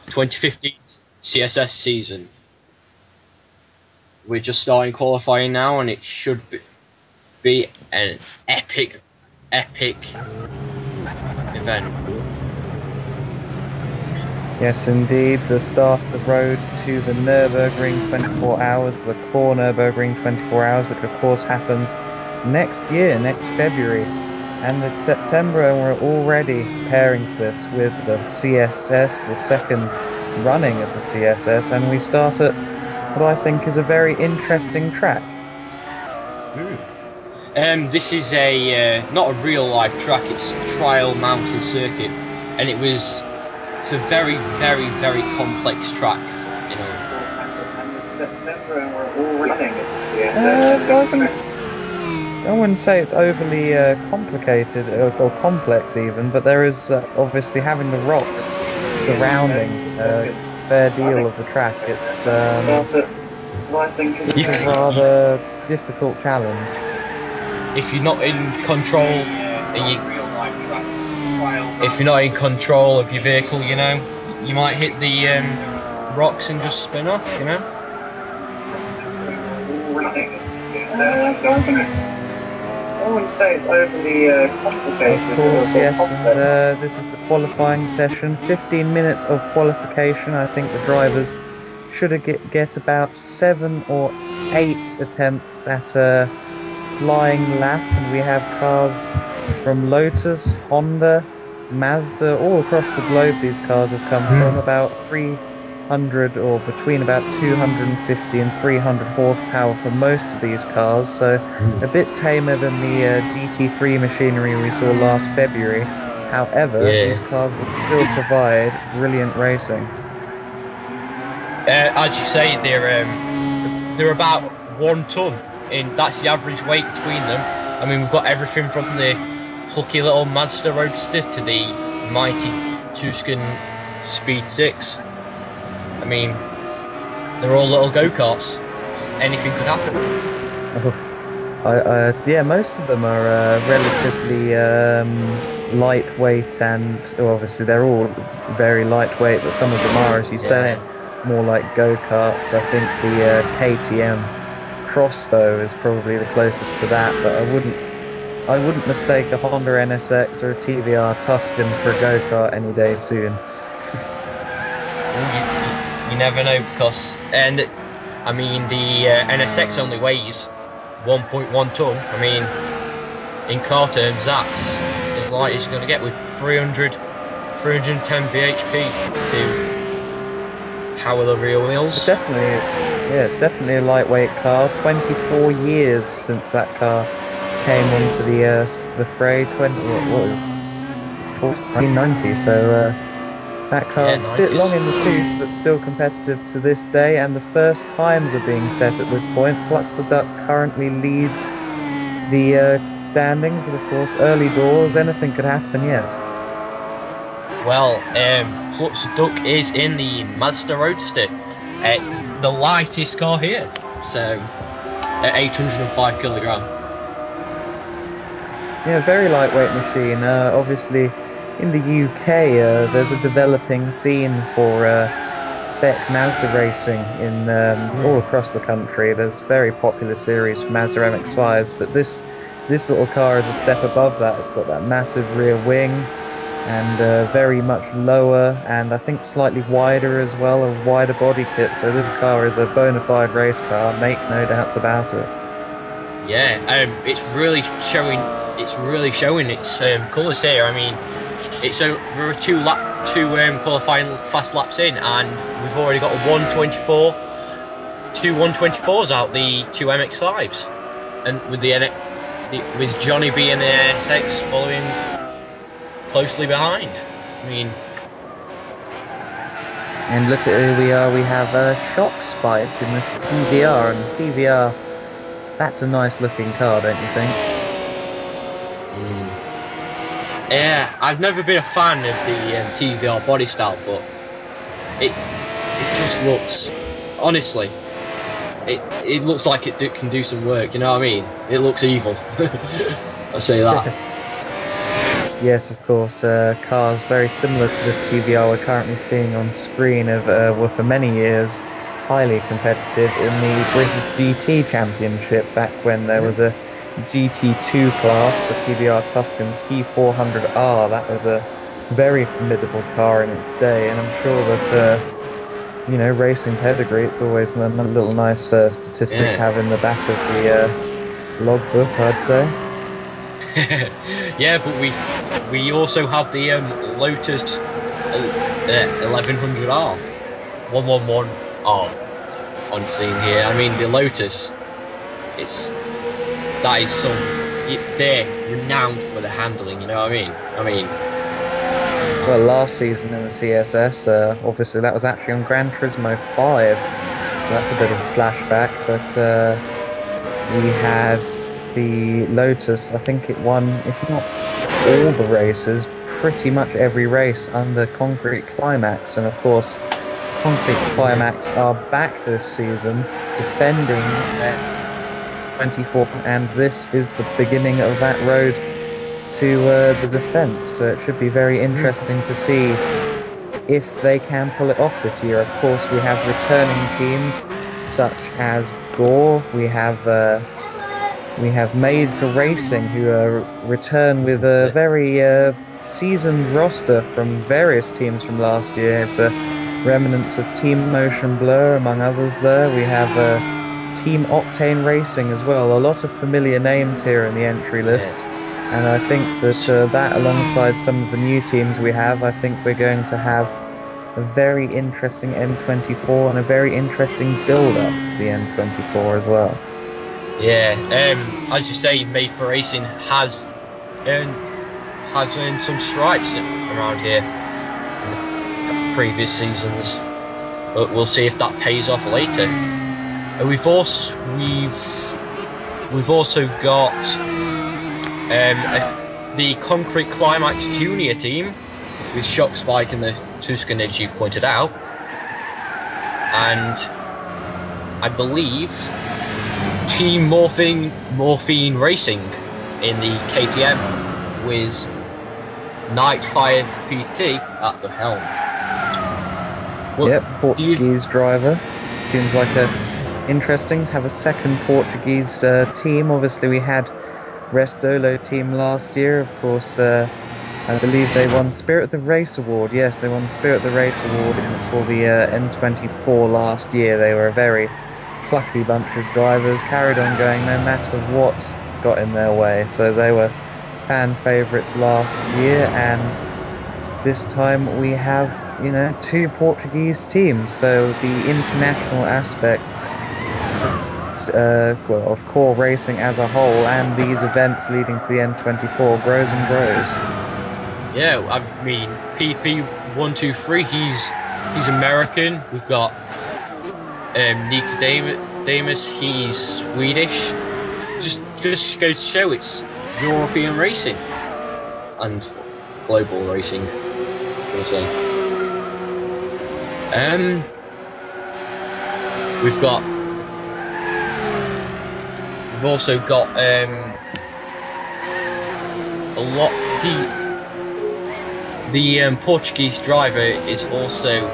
2015 CSS season. We're just starting qualifying now, and it should be an epic event. Yes, indeed. The start of the road to the Nurburgring 24 hours, the CORE Nurburgring 24 hours, which of course happens next year, next February. And it's September, and we're already preparing for this with the CSS, the second running of the CSS, and we start at what I think is a very interesting track. This is not a real life track, it's a trial mountain circuit, and it's a very complex track, you know. And it's September, and we're already running at the CSS. I wouldn't say it's overly complicated or complex even, but there is obviously having the rocks surrounding a fair deal of the track. It's a rather difficult challenge. If you're not in control, if you're not in control of your vehicle, you know, you might hit the rocks and just spin off, you know. I wouldn't say it's overly complicated. Of course, yes. And, this is the qualifying session. 15 minutes of qualification. I think the drivers should get about 7 or 8 attempts at a flying lap. And we have cars from Lotus, Honda, Mazda, all across the globe. These cars have come from about 300 or between about 250 and 300 horsepower for most of these cars, so a bit tamer than the GT3 machinery we saw last February. However, these cars will still provide brilliant racing. As you say, they're about 1 ton. That's the average weight between them. I mean, we've got everything from the plucky little Mazda Roadster to the mighty Tuscan Speed 6. I mean, they're all little go-karts. Anything could happen. Yeah, most of them are relatively lightweight, and obviously they're all very lightweight, but some of them are, as you say, more like go-karts. I think the KTM Crossbow is probably the closest to that, but I wouldn't mistake a Honda NSX or a TVR Tuscan for a go-kart any day soon. You never know, because, and I mean, the NSX only weighs 1.1 ton. I mean, in car terms, that's as light as you're going to get with 310 bhp to power the rear wheels. It definitely is. Yeah, it's definitely a lightweight car. 24 years since that car came onto the fray. 1990. So. That car's a bit long in the tooth, but still competitive to this day, and the first times are being set at this point. Flux the Duck currently leads the standings, but of course, early doors, anything could happen yet. Well, Flux the Duck is in the Mazda Roadster, the lightest car here, so at 805 kilogram. Yeah, very lightweight machine. Obviously, in the UK, there's a developing scene for spec Mazda racing in all across the country. There's a very popular series for Mazda MX-5s, but this little car is a step above that. It's got that massive rear wing, and very much lower, and I think slightly wider as well, a wider body kit. So this car is a bona fide race car, make no doubts about it. Yeah, it's really showing. It's really showing its colours here. I mean, we're two qualifying fast laps in, and we've already got a 124, 2 124s out, the 2 MX-5s, and with with Johnny B and the NSX following closely behind. I mean, and look at who we are. We have a shock spike in this TVR, and TVR, that's a nice looking car, don't you think? Yeah, I've never been a fan of the TVR body style, but it just looks, honestly, it looks like it can do some work, you know what I mean? It looks evil. I'll say that. Yes, of course. Cars very similar to this TBR we're currently seeing on screen were for many years highly competitive in the British GT Championship back when there was a GT2 class, the TBR Tuscan T400R. That was a very formidable car in its day, and I'm sure that, you know, racing pedigree, it's always a little nice statistic to have in the back of the logbook, I'd say. Yeah, but we also have the Lotus 1100R, 111R on scene here. I mean, the Lotus, they're renowned for the handling. You know what I mean? Well, last season in the CSS, obviously that was actually on Gran Turismo 5, so that's a bit of a flashback. But we had the Lotus, I think it won, if not all the races, pretty much every race under Concrete Climax. And of course, Concrete Climax are back this season defending their 24, and this is the beginning of that road to the defense. So it should be very interesting to see if they can pull it off this year. Of course, we have returning teams such as CORE. We have Made for Racing, who return with a very seasoned roster from various teams from last year. The remnants of Team Motion Blur, among others there. We have Team Octane Racing as well. A lot of familiar names here in the entry list. And I think that that, alongside some of the new teams we have, I think we're going to have a very interesting N24 and a very interesting build-up to the N24 as well. Yeah, as you say, Made for Racing has earned some stripes around here in the previous seasons, but we'll see if that pays off later. We've also got the Concrete Climax Junior team with Shock Spike and the Tuscan, as you pointed out, and I believe Team Morphine Racing in the KTM with Nightfire PT at the helm. Yep, Portuguese driver. Seems like interesting to have a second Portuguese team. Obviously, we had Restolo team last year. Of course, I believe they won Spirit of the Race Award. Yes, they won Spirit of the Race Award for the N24 last year. They were a very plucky bunch of drivers, carried on going no matter what got in their way. So they were fan favourites last year, and this time we have, you know, two Portuguese teams. So the international aspect well, of CORE Racing as a whole and these events leading to the N24 grows and grows. Yeah, I mean, PP123, he's American. We've got Nicodemus, he's Swedish. Just goes to show it's European racing and global racing, I would say. We've also got a lot. The Portuguese driver is also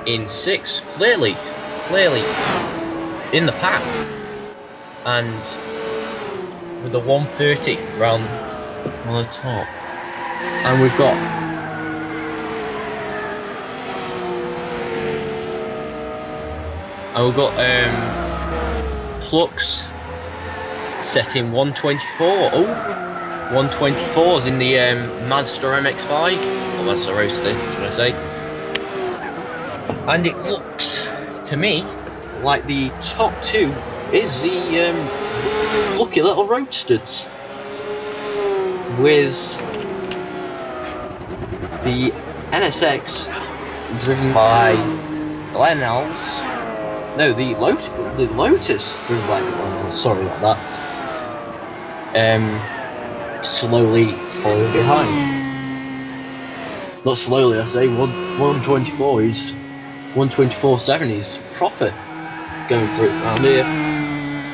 in sixth, clearly in the pack, and with a 130 round on the top. And we've got Plux set in 124. Oh, 124s in the Mazda MX-5, or Mazda Roadster, should I say. And it looks, to me, like the top two is the lucky little Roadsters, with the NSX driven by Glenel's. No, the Lotus driven by Glenel's. Sorry about that. Slowly following behind. Not slowly, I say. 124 is 124.7 is proper going for it around here.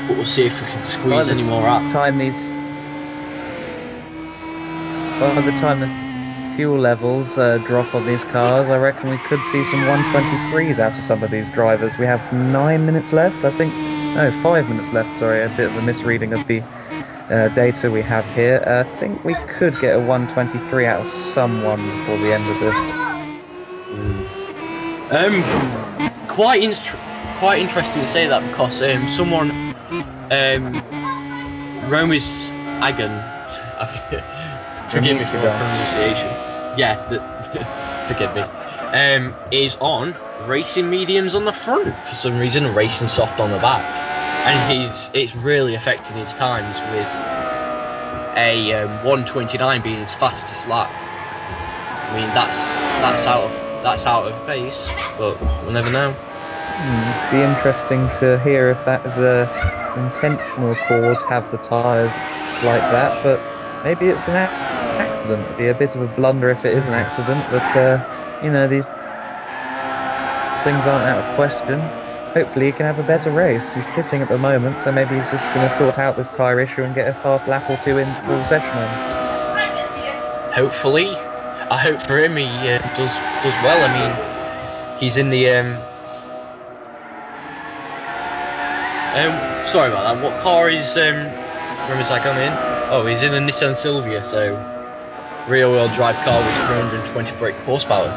But we'll see if we can squeeze any more out. by the time the fuel levels drop on these cars, I reckon we could see some 123s out of some of these drivers. We have 9 minutes left, I think. No, 5 minutes left, sorry, a bit of a misreading of the data we have here. I think we could get a 123 out of someone before the end of this. Quite interesting to say that, because someone, Romis Agan, forgive me for my pronunciation. Yeah, forgive me. Is on racing mediums on the front for some reason, and racing soft on the back, and it's really affecting his times, with a 129 being his fastest lap. I mean, that's out of pace, but we'll never know. It'd be interesting to hear if that is a intentional call to have the tyres like that, but maybe it's an accident. It'd be a bit of a blunder if it is an accident, but you know, these things aren't out of question. Hopefully he can have a better race. He's pitting at the moment, so maybe he's just going to sort out this tyre issue and get a fast lap or two in before the session ends. Hopefully. I hope for him he does well. I mean, he's in the sorry about that. What car is Remisakon in? Oh, he's in the Nissan Silvia, so rear-wheel drive car with 320 brake horsepower.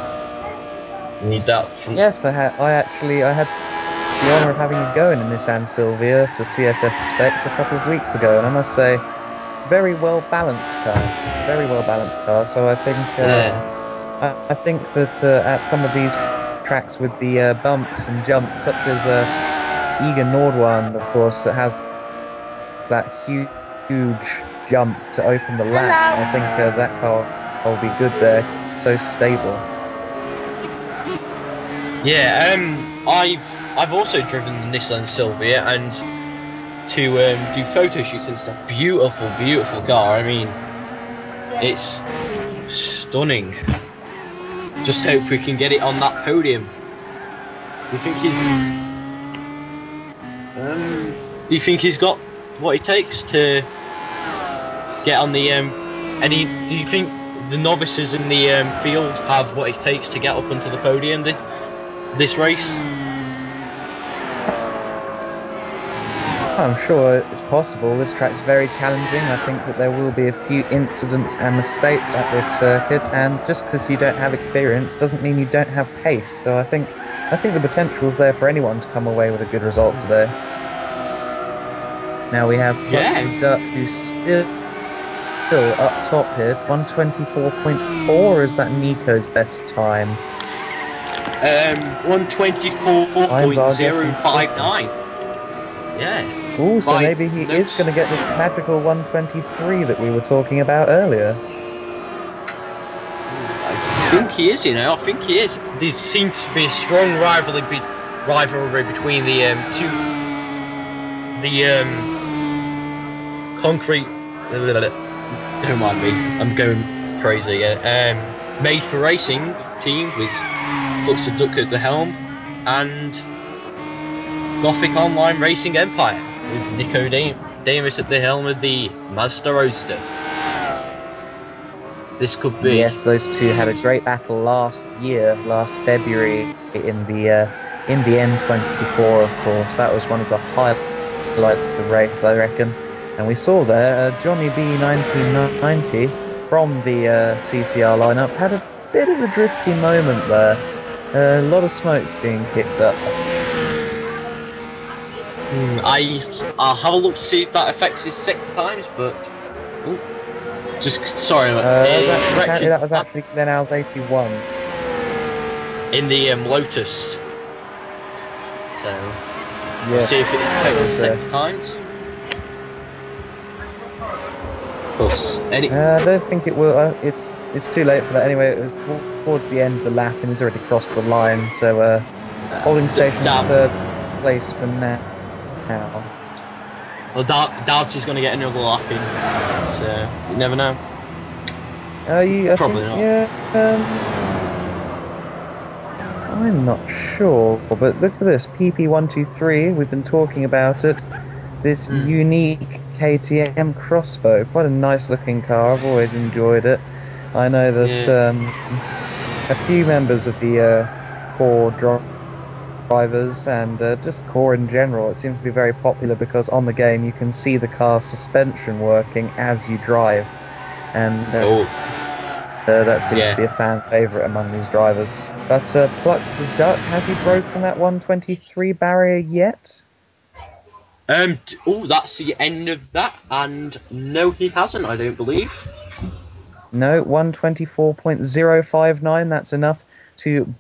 You need that. Yes, I had the honour of having a go in a Nissan Silvia to CSS specs a couple of weeks ago, and I must say, very well balanced car. Very well balanced car. So I think I think that at some of these tracks with the bumps and jumps, such as Egan Nordwand, of course, it has that huge jump to open the lap. I think that car will be good there. It's so stable. Yeah, I've also driven the Nissan Silvia, and to do photo shoots. It's a beautiful, beautiful car. I mean, it's stunning. Just hope we can get it on that podium. Do you think he's got what it takes to get on the do you think the novices in the field have what it takes to get up onto the podium this race? I'm sure it's possible. This track's very challenging. I think that there will be a few incidents and mistakes at this circuit, and just because you don't have experience doesn't mean you don't have pace. So I think the potential is there for anyone to come away with a good result today. Now we have Duck, who's still up top here. 124.4, is that Nico's best time? 124.059. Yeah. Oh, so maybe he is going to get this magical 123 that we were talking about earlier. I think he is, you know. I think he is. There seems to be a strong rivalry between the concrete. Don't mind me. I'm going crazy again. Made for Racing team with Looks to Duck at the helm, and Gothic Online Racing Empire with Nico Damus at the helm of the Mazda Roadster. This could be. Yes, those two had a great battle last February in the N24, of course. That was one of the highlights of the race, I reckon. And we saw there Johnny B 1990 from the CCR lineup had a bit of a drifty moment there. A lot of smoke being kicked up. I'll have a look to see if that affects his sector times, but just sorry. That was actually Glenal's 81 in the Lotus. So we'll see if it affects his sector times. I don't think it will. It's too late for that anyway. It was towards the end of the lap and he's already crossed the line. So holding station third place for now. Well, doubt he's going to get another lap in. So you never know. Probably not. Yeah. I'm not sure, but look at this PP123. We've been talking about it. This unique KTM crossbow, quite a nice looking car. I've always enjoyed it. I know that a few members of the CORE drivers and just CORE in general, it seems to be very popular because on the game you can see the car's suspension working as you drive, and that seems to be a fan favourite among these drivers. But Plucks the Duck, has he broken that 123 barrier yet? That's the end of that, and no, he hasn't, I don't believe. No, 124.059, that's enough to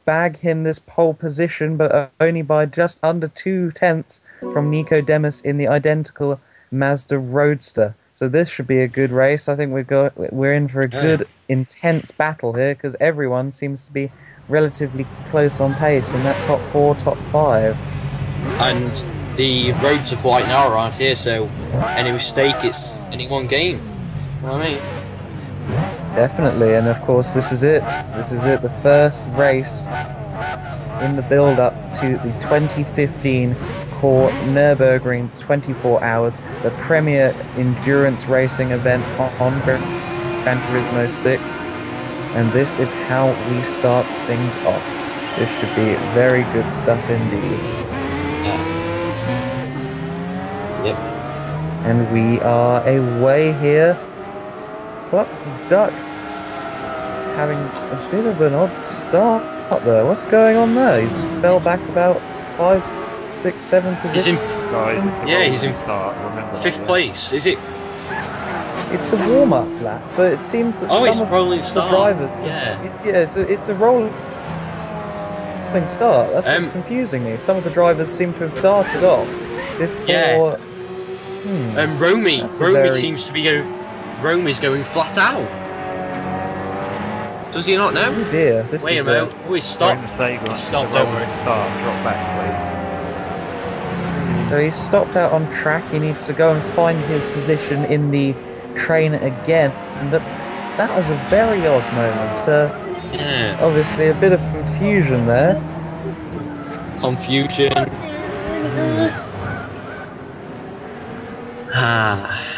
bag him this pole position, but only by just under 2/10 from Nico Demis in the identical Mazda Roadster. So this should be a good race. I think we're in for a good, intense battle here, because everyone seems to be relatively close on pace in that top 4, top 5. And the roads are quite narrow around here, so any mistake, it's any one game. You know what I mean? Definitely, and of course this is it. This is it, the first race in the build-up to the 2015 CORE Nurburgring 24 Hours, the premier endurance racing event on Gran Turismo 6. And this is how we start things off. This should be very good stuff indeed. Yep. And we are away here. Plucks the Duck having a bit of an odd start there. What's going on there? He's fell back about 5, 6, 7 positions. He's in 5th place. Is it? It's a warm-up lap, but it seems that some of the drivers... It's a rolling start. That's what's confusing me. Some of the drivers seem to have darted off before... Romy seems to be going... Romy's going flat out. Does he not know? Oh dear, this Wait is a moment. He stopped. He stopped, don't worry. Drop back, please. So he's stopped out on track. He needs to go and find his position in the train again. But that was a very odd moment. Obviously a bit of confusion there.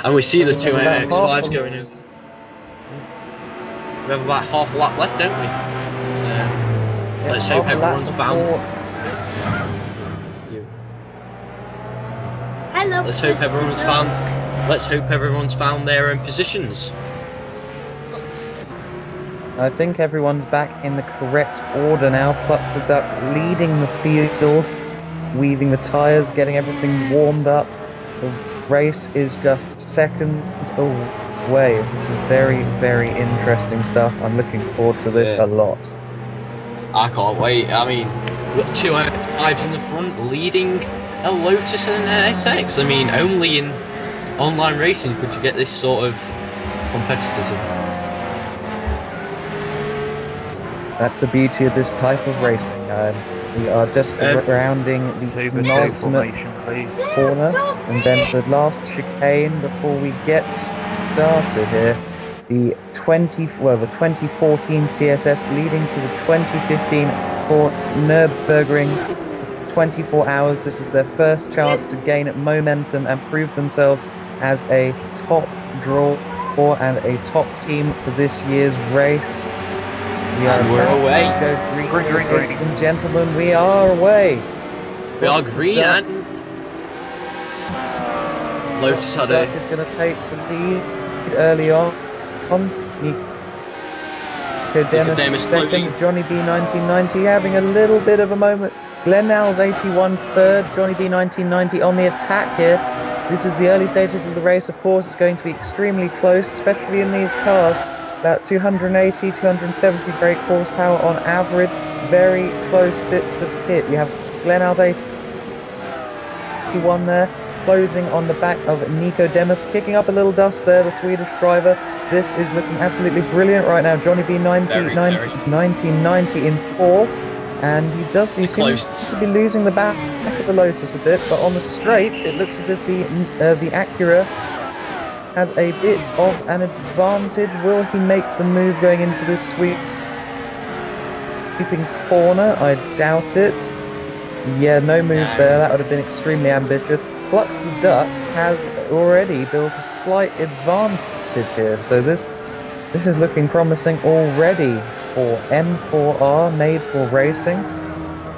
And we see the two X5s going in. We have about half a lap left, don't we? So let's hope everyone's found. Hello. Let's hope everyone's found their own positions. I think everyone's back in the correct order now. Plucks the Duck leading the field, weaving the tyres, getting everything warmed up. The race is just seconds away. This is very, very interesting stuff. I'm looking forward to this a lot. I can't wait. I mean, we've got 2 X5s in the front leading a Lotus and an SX. I mean, only in online racing could you get this sort of competitism. That's the beauty of this type of racing. We are just rounding the penultimate corner, and then the last chicane before we get started here. The 2014 CSS leading to the 2015 CORE Nurburgring 24 Hours. This is their first chance to gain momentum and prove themselves as a top draw and a top team for this year's race. We're away. Ladies and gentlemen, we are away. We are green and Lotus had a... is going to take the lead early on. Nico Demis second, Johnny B 1990 having a little bit of a moment. Glenal's 81 third, Johnny B 1990 on the attack here. This is the early stages of the race, of course. It's going to be extremely close, especially in these cars. About 280, 270 brake horsepower on average. Very close bits of kit. You have Glenal's 81 there, closing on the back of Nico Demis, kicking up a little dust there, the Swedish driver. This is looking absolutely brilliant right now. Johnny B 1990 in fourth, and he seems to be losing the back of the Lotus a bit, but on the straight, it looks as if the Acura has a bit of an advantage. Will he make the move going into this sweeping corner? I doubt it. Yeah, no move there. That would have been extremely ambitious. Plucks the Duck has already built a slight advantage here, so this This is looking promising already for M4R, made for racing.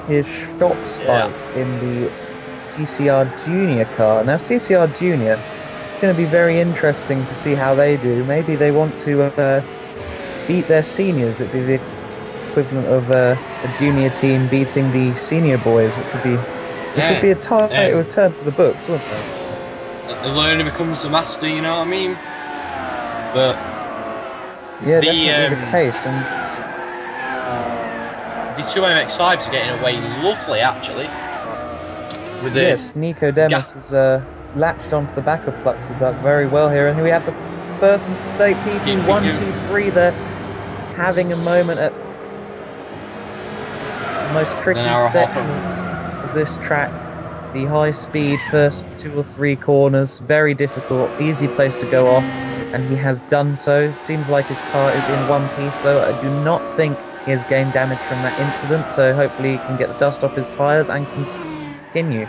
Here's Shock Spike in the CCR Junior car. Now, CCR Junior, it's going to be very interesting to see how they do. Maybe they want to beat their seniors. It'd be the equivalent of a junior team beating the senior boys, which would be a title return to the books, wouldn't it? The learner becomes the master, you know what I mean? But yeah, definitely the case. And the two MX-5s are getting away lovely, actually. With yes, Nico Demis has latched onto the back of Flux the Duck very well here, and we have the first mistake. PP 1, 2, 3 there, having a moment at the most tricky section of this track. The high speed first 2 or 3 corners, very difficult, easy place to go off, and he has done so. Seems like his car is in one piece, though. I do not think he has gained damage from that incident, so hopefully he can get the dust off his tyres and continue.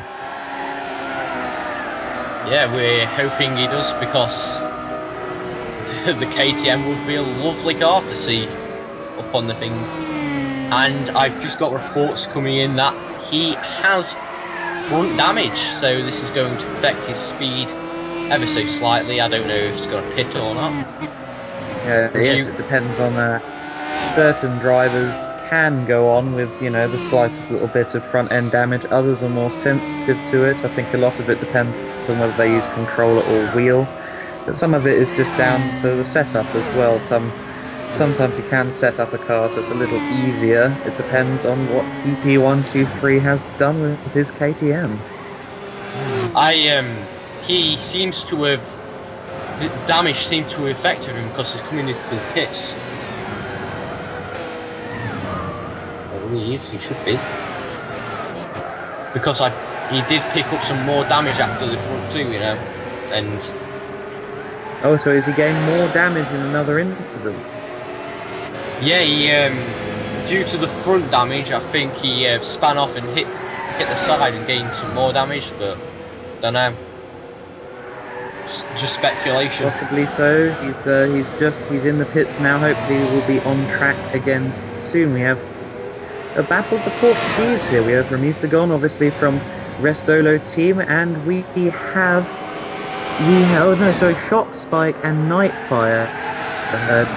Yeah, we're hoping he does, because the KTM would be a lovely car to see up on the thing. And I've just got reports coming in that he has front damage, so this is going to affect his speed ever so slightly. I don't know if he's got a pit or not. Yes, it depends on certain drivers can go on with, you know, the slightest little bit of front end damage. Others are more sensitive to it. I think a lot of it depends on whether they use controller or wheel, but some of it is just down to the setup as well. Sometimes you can set up a car so it's a little easier. It depends on what PP123 has done with his KTM. He seems to have... The damage seemed to have affected him because he's coming into the pits. I believe he should be. Because he did pick up some more damage after the front two, you know, and... Oh, so is he getting more damage in another incident? Yeah, he, due to the front damage, I think he span off and hit the side and gained some more damage, but don't know. Just speculation. Possibly so. He's in the pits now. Hopefully we'll be on track again soon. We have a battle of the Portuguese here. We have Ramisagon, obviously from Restolo team, and we have Shock Spike and Nightfire.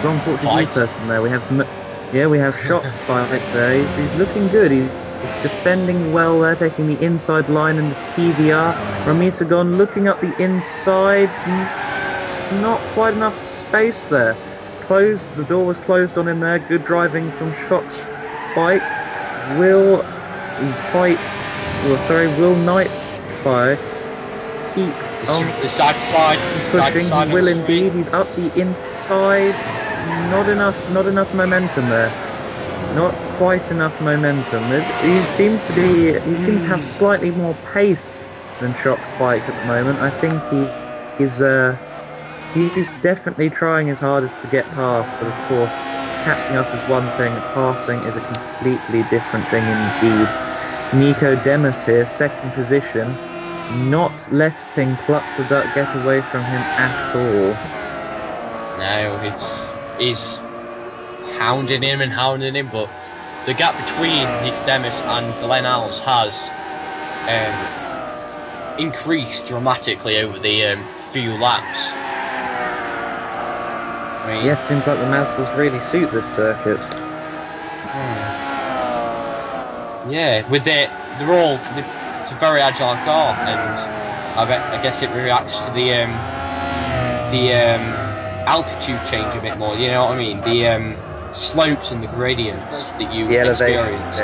Wrong Portuguese person there. We have Shock Spike there. He's looking good. He's defending well there, taking the inside line in the TVR. Ramisagon looking up the inside. Not quite enough space there. The door was closed on him there. Good driving from Shock Spike. Will Nightfire keep on pushing? He will indeed. He's up the inside. Not enough momentum there. Not quite enough momentum. He seems to have slightly more pace than Shock Spike at the moment. I think he's definitely trying his hardest to get past, but of course catching up is one thing, passing is a completely different thing indeed. Nico Demis here, second position, not letting Flux the Duck get away from him at all. No, he's hounding him, but the gap between Nico Demis and Glenn Alls has increased dramatically over the few laps. I mean, yes, seems like the Mazdas really suit this circuit. Yeah, it's a very agile car, and I guess it reacts to the altitude change a bit more. You know what I mean? The slopes and the gradients that you experience.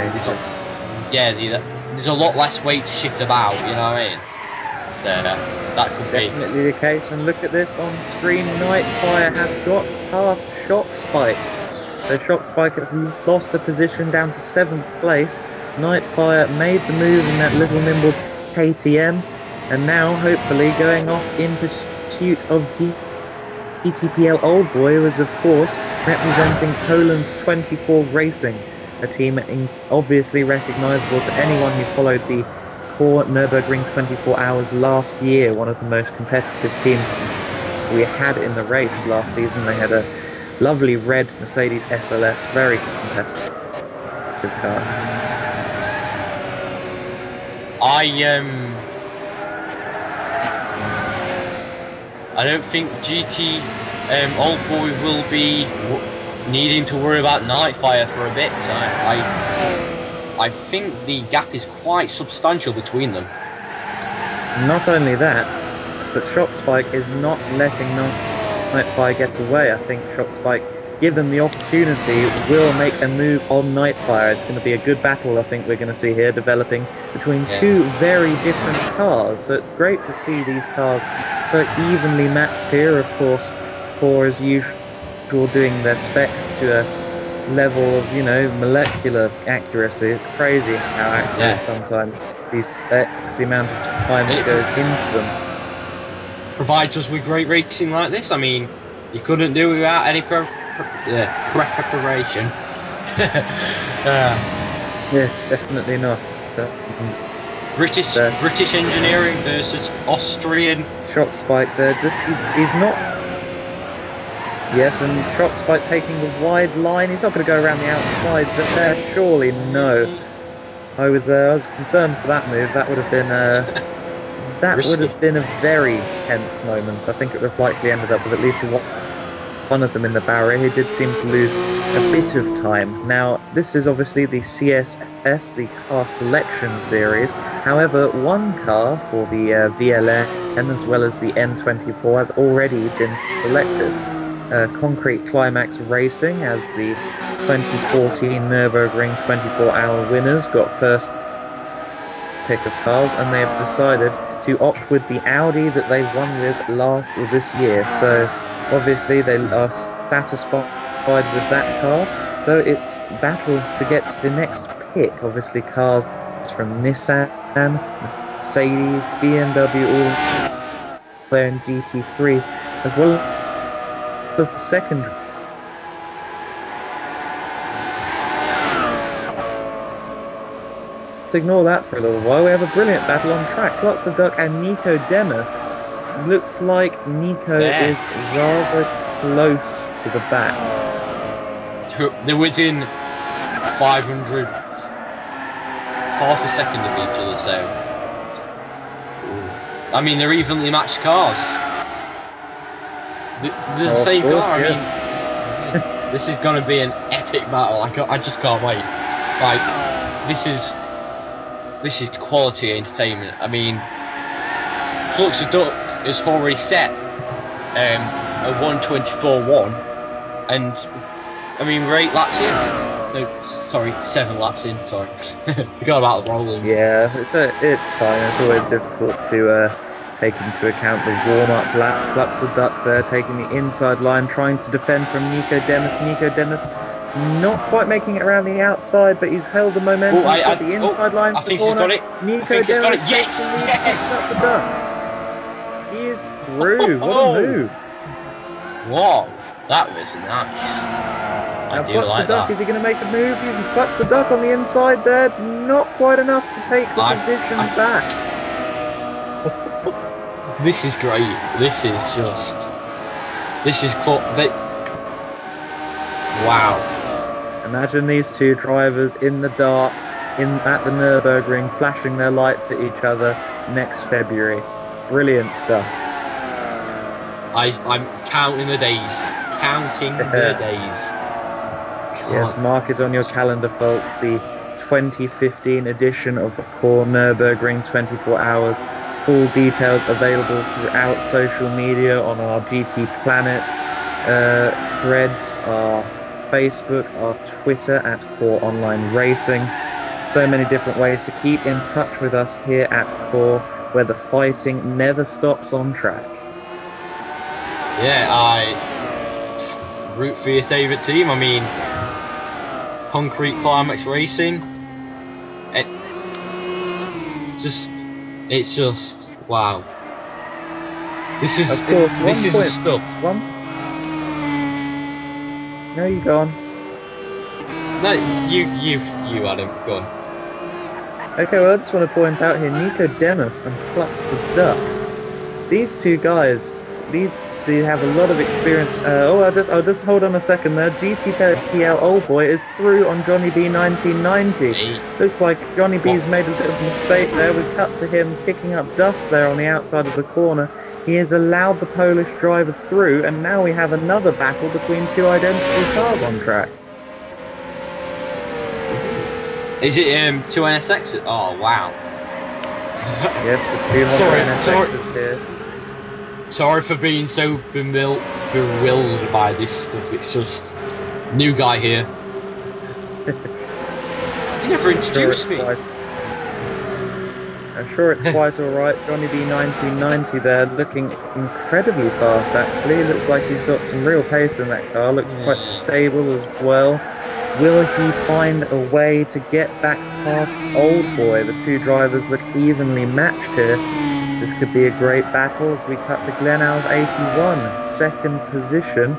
There's a lot less weight to shift about. You know what I mean? So that could definitely be the case. And look at this on screen. Nightfire has got past Shock Spike. So Shock Spike has lost a position down to 7th place. Nightfire made the move in that little nimble KTM, and now hopefully going off in pursuit of GTPL Old Boy, who is of course representing Poland's 24 Racing, a team obviously recognisable to anyone who followed the CORE Nurburgring 24 Hours last year, one of the most competitive teams we had in the race last season. They had a lovely red Mercedes SLS, very competitive car. I don't think GT Old Boy will be needing to worry about Nightfire for a bit. I think the gap is quite substantial between them. Not only that, but Shopspike is not letting Nightfire get away. I think Shopspike, given the opportunity, will make a move on Nightfire. It's going to be a good battle, I think we're going to see here, developing between two very different cars. So it's great to see these cars so evenly matched here. Of course, CORE as usual doing their specs to a level of, you know, molecular accuracy. It's crazy how accurate sometimes these specs, the amount of time that goes into them. Provides us with great racing like this. I mean, you couldn't do it without any preparation. Yes, definitely not. British engineering versus Austrian. Shopspike there, he's not. Yes, and Shopspike taking the wide line. He's not going to go around the outside, but there, surely no. I was concerned for that move. That would have been would have been a very tense moment. I think it would have likely ended up with at least one of them in the barrier. He did seem to lose a bit of time. Now, this is obviously the CSS, the car selection series. However, one car for the VLN as well as the N24 has already been selected. Concrete Climax Racing, as the 2014 Nurburgring 24-hour winners, got first pick of cars, and they have decided to opt with the Audi that they won with this year. So obviously they are satisfied with that car. So it's battle to get the next pick. Obviously cars from Nissan, Mercedes, BMW, all there in GT3, as well as the second. Let's ignore that for a little while. We have a brilliant battle on track. Lots of Duck and Nico Demis. Looks like Nico is rather close to the back. They're within 500, half a second of each other, so. I mean, they're evenly matched cars. They're the same car. I mean, this is going to be an epic battle. I just can't wait. Like, this is quality entertainment. I mean, Flux of Duck is already set a 1:24.1, and I mean we're 8 laps in. No, sorry, 7 laps in. Sorry, forgot about the rolling. Yeah, it's fine. It's always difficult to take into account the warm-up lap. Flux of Duck there taking the inside line, trying to defend from Nico Demis. Nico Demis not quite making it around the outside, but he's held the momentum at the inside line. I think he's got it. Nico Demis yes, picks up the dust. He is through. What a move! Whoa, that was nice. Now Flux the Duck, is he going to make the move? Using Flux the Duck on the inside there, not quite enough to take the position back. This is great. This is wow. Imagine these two drivers in the dark, at the Nürburgring, flashing their lights at each other next February. Brilliant stuff. I'm counting the days. Counting the days. Yes, mark it on your calendar, folks. The 2015 edition of the CORE Nurburgring 24 hours. Full details available throughout social media on our GT Planet threads, our Facebook, our Twitter at CORE Online Racing. So many different ways to keep in touch with us here at CORE, where the fighting never stops on track. Yeah, I root for your favourite team. I mean, Concrete Climax Racing. It's just wow. This is of course, this is the stuff. No, you go on. No, you Adam, go on. Okay, well I just want to point out here, Nico Demis and Flux the Duck. These two guys they have a lot of experience. I'll just hold on a second there. GTPL Old Boy is through on Johnny B 1990. Looks like Johnny B's made a bit of a mistake there. We cut to him kicking up dust there on the outside of the corner. He has allowed the Polish driver through, and now we have another battle between two identical cars on track. Is it two NSXs? Oh wow. Yes, the two NSXs here. Sorry for being so bewildered by this stuff. It's just new guy here. You never introduced me. I'm sure it's quite alright. Johnny B 1990 there, looking incredibly fast actually. Looks like he's got some real pace in that car. Looks quite stable as well. Will he find a way to get back past Old Boy? The two drivers look evenly matched here. This could be a great battle as we cut to Glenal's 81. Second position.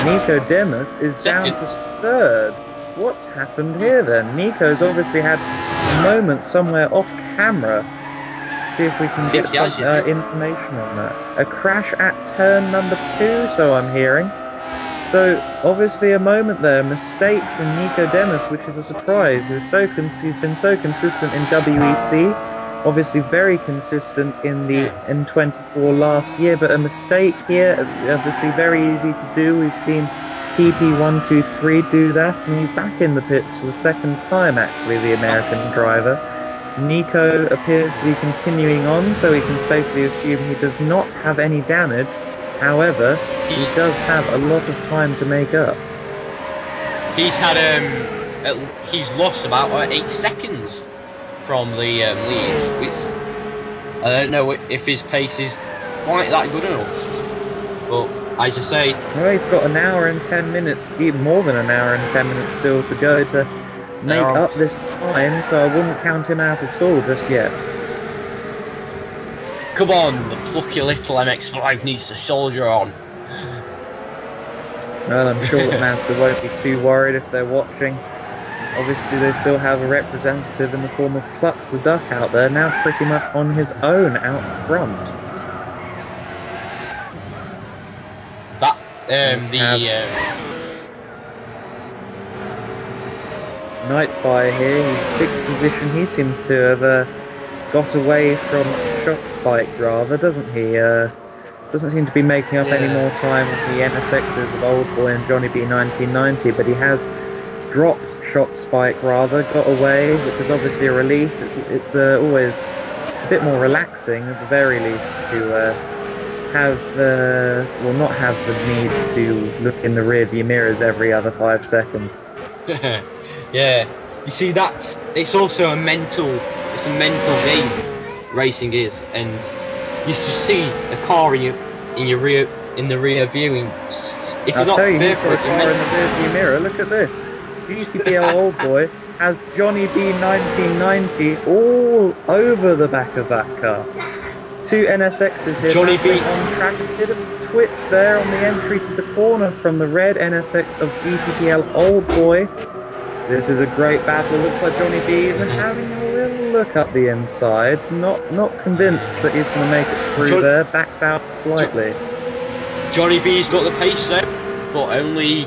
Nico Demas is down to third. What's happened here then? Nico's obviously had a moment somewhere off camera. See if we can get some information on that. A crash at turn number 2, so I'm hearing. So, obviously a moment there, a mistake from Nico Demas, which is a surprise. He's been so consistent in WEC, obviously very consistent in the N24 last year, but a mistake here, obviously very easy to do. We've seen PP123 do that, and he's back in the pits for the second time, actually, the American driver. Nico appears to be continuing on, so we can safely assume he does not have any damage. However, he does have a lot of time to make up. He's had he's lost about 8 seconds from the lead. Which I don't know if his pace is quite that good enough. But as you say, well, he's got an hour and 10 minutes, even more than an hour and 10 minutes still to go to make up this time. So I wouldn't count him out at all just yet. Come on, the plucky little MX-5 needs to soldier on. Well, I'm sure that Mazda won't be too worried if they're watching. Obviously, they still have a representative in the form of Klutz the Duck out there, now pretty much on his own out front. That, Nightfire here, he's 6th position. He seems to have got away from Shock Spike rather, doesn't he? Doesn't seem to be making up any more time with the NSXs of Old Boy and Johnny B 1990, but he has dropped Shock Spike rather, got away, which is obviously a relief. It's always a bit more relaxing at the very least to not have the need to look in the rearview mirrors every other 5 seconds. Yeah, you see, it's also a mental game. Racing is, and you just see a car in the rear view. If you're not he's got a car in the rear view mirror. Look at this. GTPL Old Boy has Johnny B 1990 all over the back of that car. 2 NSXs here. Johnny B on track. A bit of a twitch there on the entry to the corner from the red NSX of GTPL Old Boy. This is a great battle. Looks like Johnny B even having a little look up the inside. Not convinced that he's going to make it through there. Backs out slightly. Johnny B's got the pace there, but only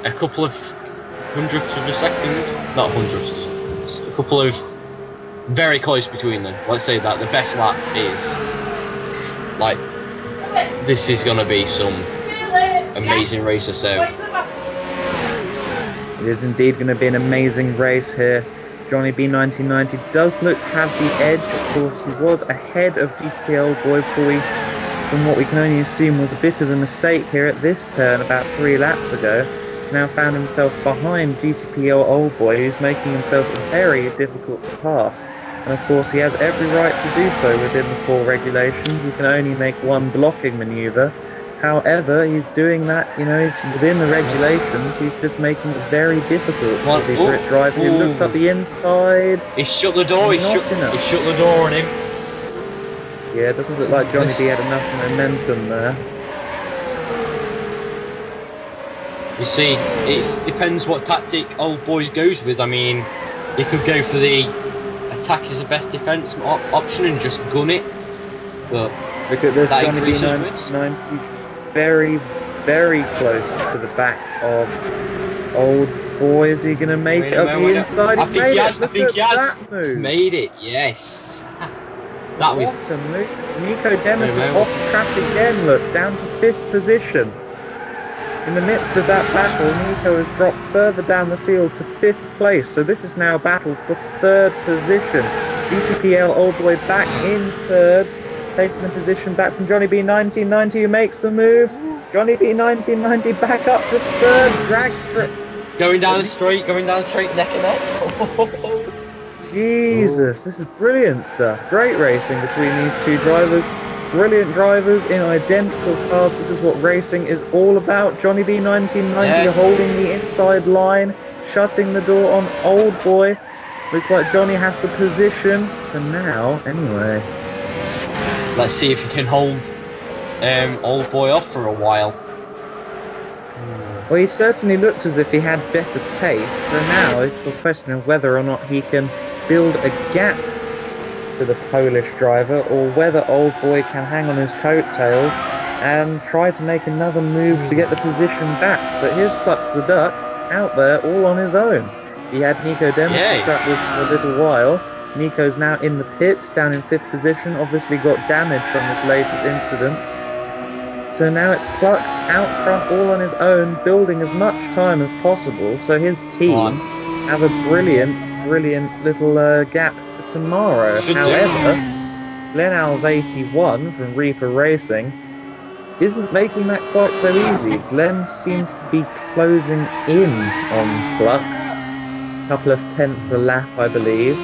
a couple of hundredths of a second. Not hundredths. Just a couple of very close between them. Let's say that the best lap is like this is going to be some amazing race or so. It is indeed going to be an amazing race here. Johnny B 1990 does look to have the edge. Of course, he was ahead of GTPL Old Boy from what we can only assume was a bit of a mistake here at this turn about 3 laps ago. He's now found himself behind GTPL Old Boy, who's making himself very difficult to pass. And of course, he has every right to do so within the CORE regulations. You can only make 1 blocking manoeuvre. However, he's doing that, he's within the regulations. He's just making it very difficult for the Brit driver. He looks up the inside. He shut the door. He shut the door on him. Yeah, it doesn't look like Johnny B had enough momentum there. You see, it depends what tactic Old Boy goes with. I mean, he could go for the attack is the best defence option and just gun it. But Look at this, That Johnny B increases risk. 90, very, very close to the back of old boy. Is he going to make it up the inside? I think he has. I think he has. That move. He's made it. Yes. That was what a move. Nico Demis is off track again. Look, down to 5th position. In the midst of that battle, Nico has dropped further down the field to 5th place. So this is now a battle for 3rd position. BTPL Old Boy back in 3rd, taking the position back from Johnny B 1990, who makes the move. Johnny B 1990 back up to 3rd, drags going down the straight, neck and neck. Jesus, this is brilliant stuff. Great racing between these two drivers. Brilliant drivers in identical cars. This is what racing is all about. Johnny B 1990 holding the inside line, shutting the door on Old Boy. Looks like Johnny has the position for now, anyway. Let's see if he can hold Old Boy off for a while. Well, he certainly looked as if he had better pace, so now it's the question of whether or not he can build a gap to the Polish driver, or whether Old Boy can hang on his coattails and try to make another move to get the position back. But here's Plux the Duck out there all on his own. He had Nico Demis stuck with for a little while. Nico's now in the pits, down in 5th position, obviously got damage from this latest incident. So now it's Plux out front all on his own, building as much time as possible, so his team have a brilliant little gap for tomorrow. However, Glenal's 81 from Reaper Racing isn't making that quite so easy. Glen seems to be closing in on Plux. A couple of tenths a lap, I believe.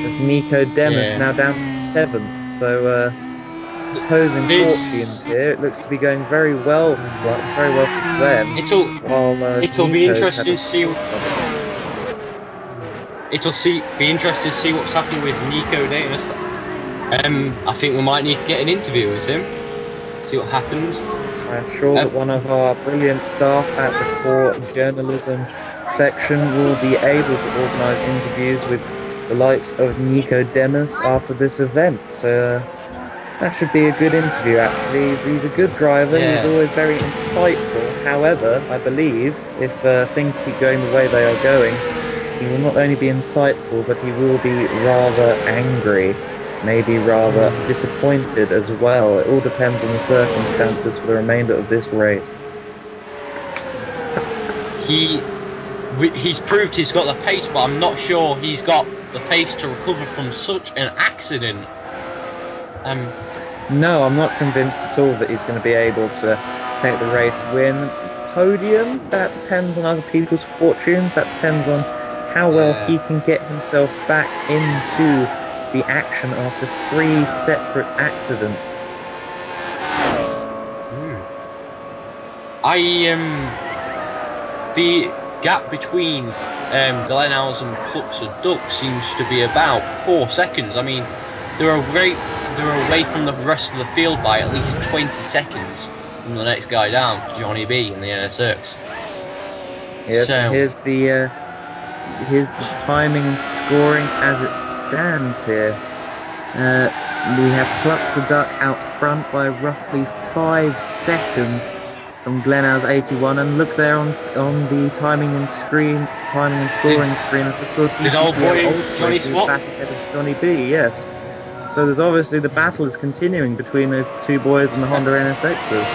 As Nico Demis now down to 7th, so opposing fortunes here. It looks to be going very well for Plux, very well for Glen. It'll be interesting to see. Be interesting to see what's happened with Nico Demis. I think we might need to get an interview with him. See what happens. I'm sure that one of our brilliant staff at the CORE journalism section will be able to organise interviews with the likes of Nico Demis after this event. So that should be a good interview, actually. He's a good driver. He's always very insightful. However, I believe if things keep going the way they are going, he will not only be insightful, but he will be rather angry, maybe rather disappointed as well. It all depends on the circumstances for the remainder of this race. He's proved he's got the pace, but I'm not sure he's got the pace to recover from such an accident. No, I'm not convinced at all that he's going to be able to take the race win. Podium, that depends on other people's fortunes. That depends on how well he can get himself back into the action after 3 separate accidents. The gap between Glenal's and Plux the Duck seems to be about 4 seconds. I mean, they're away from the rest of the field by at least 20 seconds from the next guy down, Johnny B in the NSX. Yes, so here's the timing and scoring as it stands here. We have Plux the Duck out front by roughly 5 seconds from Glenal's 81, and look there on the timing and scoring screen of the sort of Old Boy Johnny Swap back ahead of Johnny B. Yes. So there's obviously the battle is continuing between those two boys and the Honda NSXs.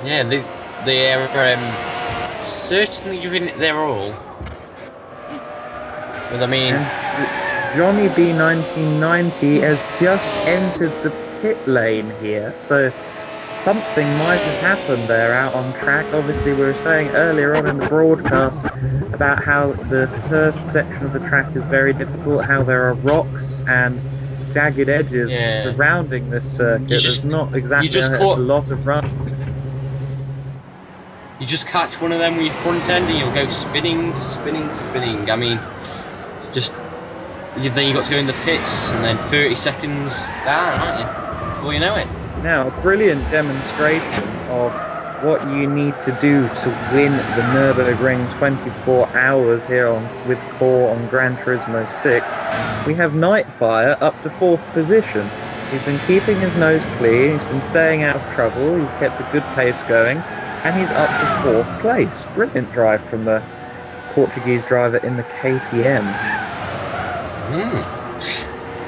Yeah, they are certainly giving it their all. But I mean, and Johnny B 1990 has just entered the pit lane here, so something might have happened there out on track. Obviously, we were saying earlier on in the broadcast about how the first section of the track is very difficult, how there are rocks and jagged edges surrounding this circuit. There's not exactly a lot of run. You just catch one of them with your front end and you'll go spinning. I mean, then you got to go in the pits and then 30 seconds down, aren't you? Before you know it. Now, a brilliant demonstration of what you need to do to win the Nurburgring 24 hours here with CORE on Gran Turismo 6. We have Nightfire up to 4th position. He's been keeping his nose clean, he's been staying out of trouble, he's kept a good pace going, and he's up to 4th place. Brilliant drive from the Portuguese driver in the KTM.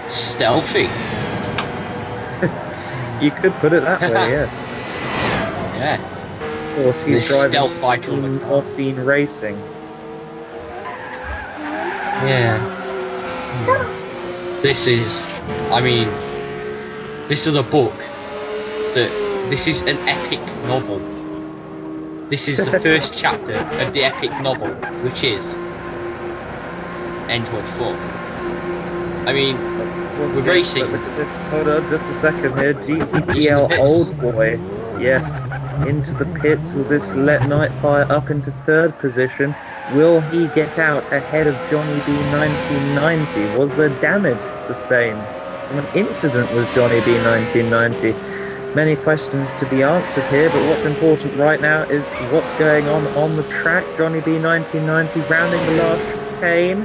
Stealthy. You could put it that way, yes. Yeah. Of course, he's driving Morphine Racing. Yeah. This is, I mean, this is a book this is an epic novel. This is the first chapter of the epic novel, which is N24. I mean, we're racing. Look at this. Hold on, just a second here. GTPL Old Boy. Yes, into the pits. Will this let Nightfire up into 3rd position? Will he get out ahead of Johnny B 1990? Was there damage sustained from an incident with Johnny B 1990? Many questions to be answered here, but what's important right now is what's going on the track. Johnny B 1990 rounding the last chicane.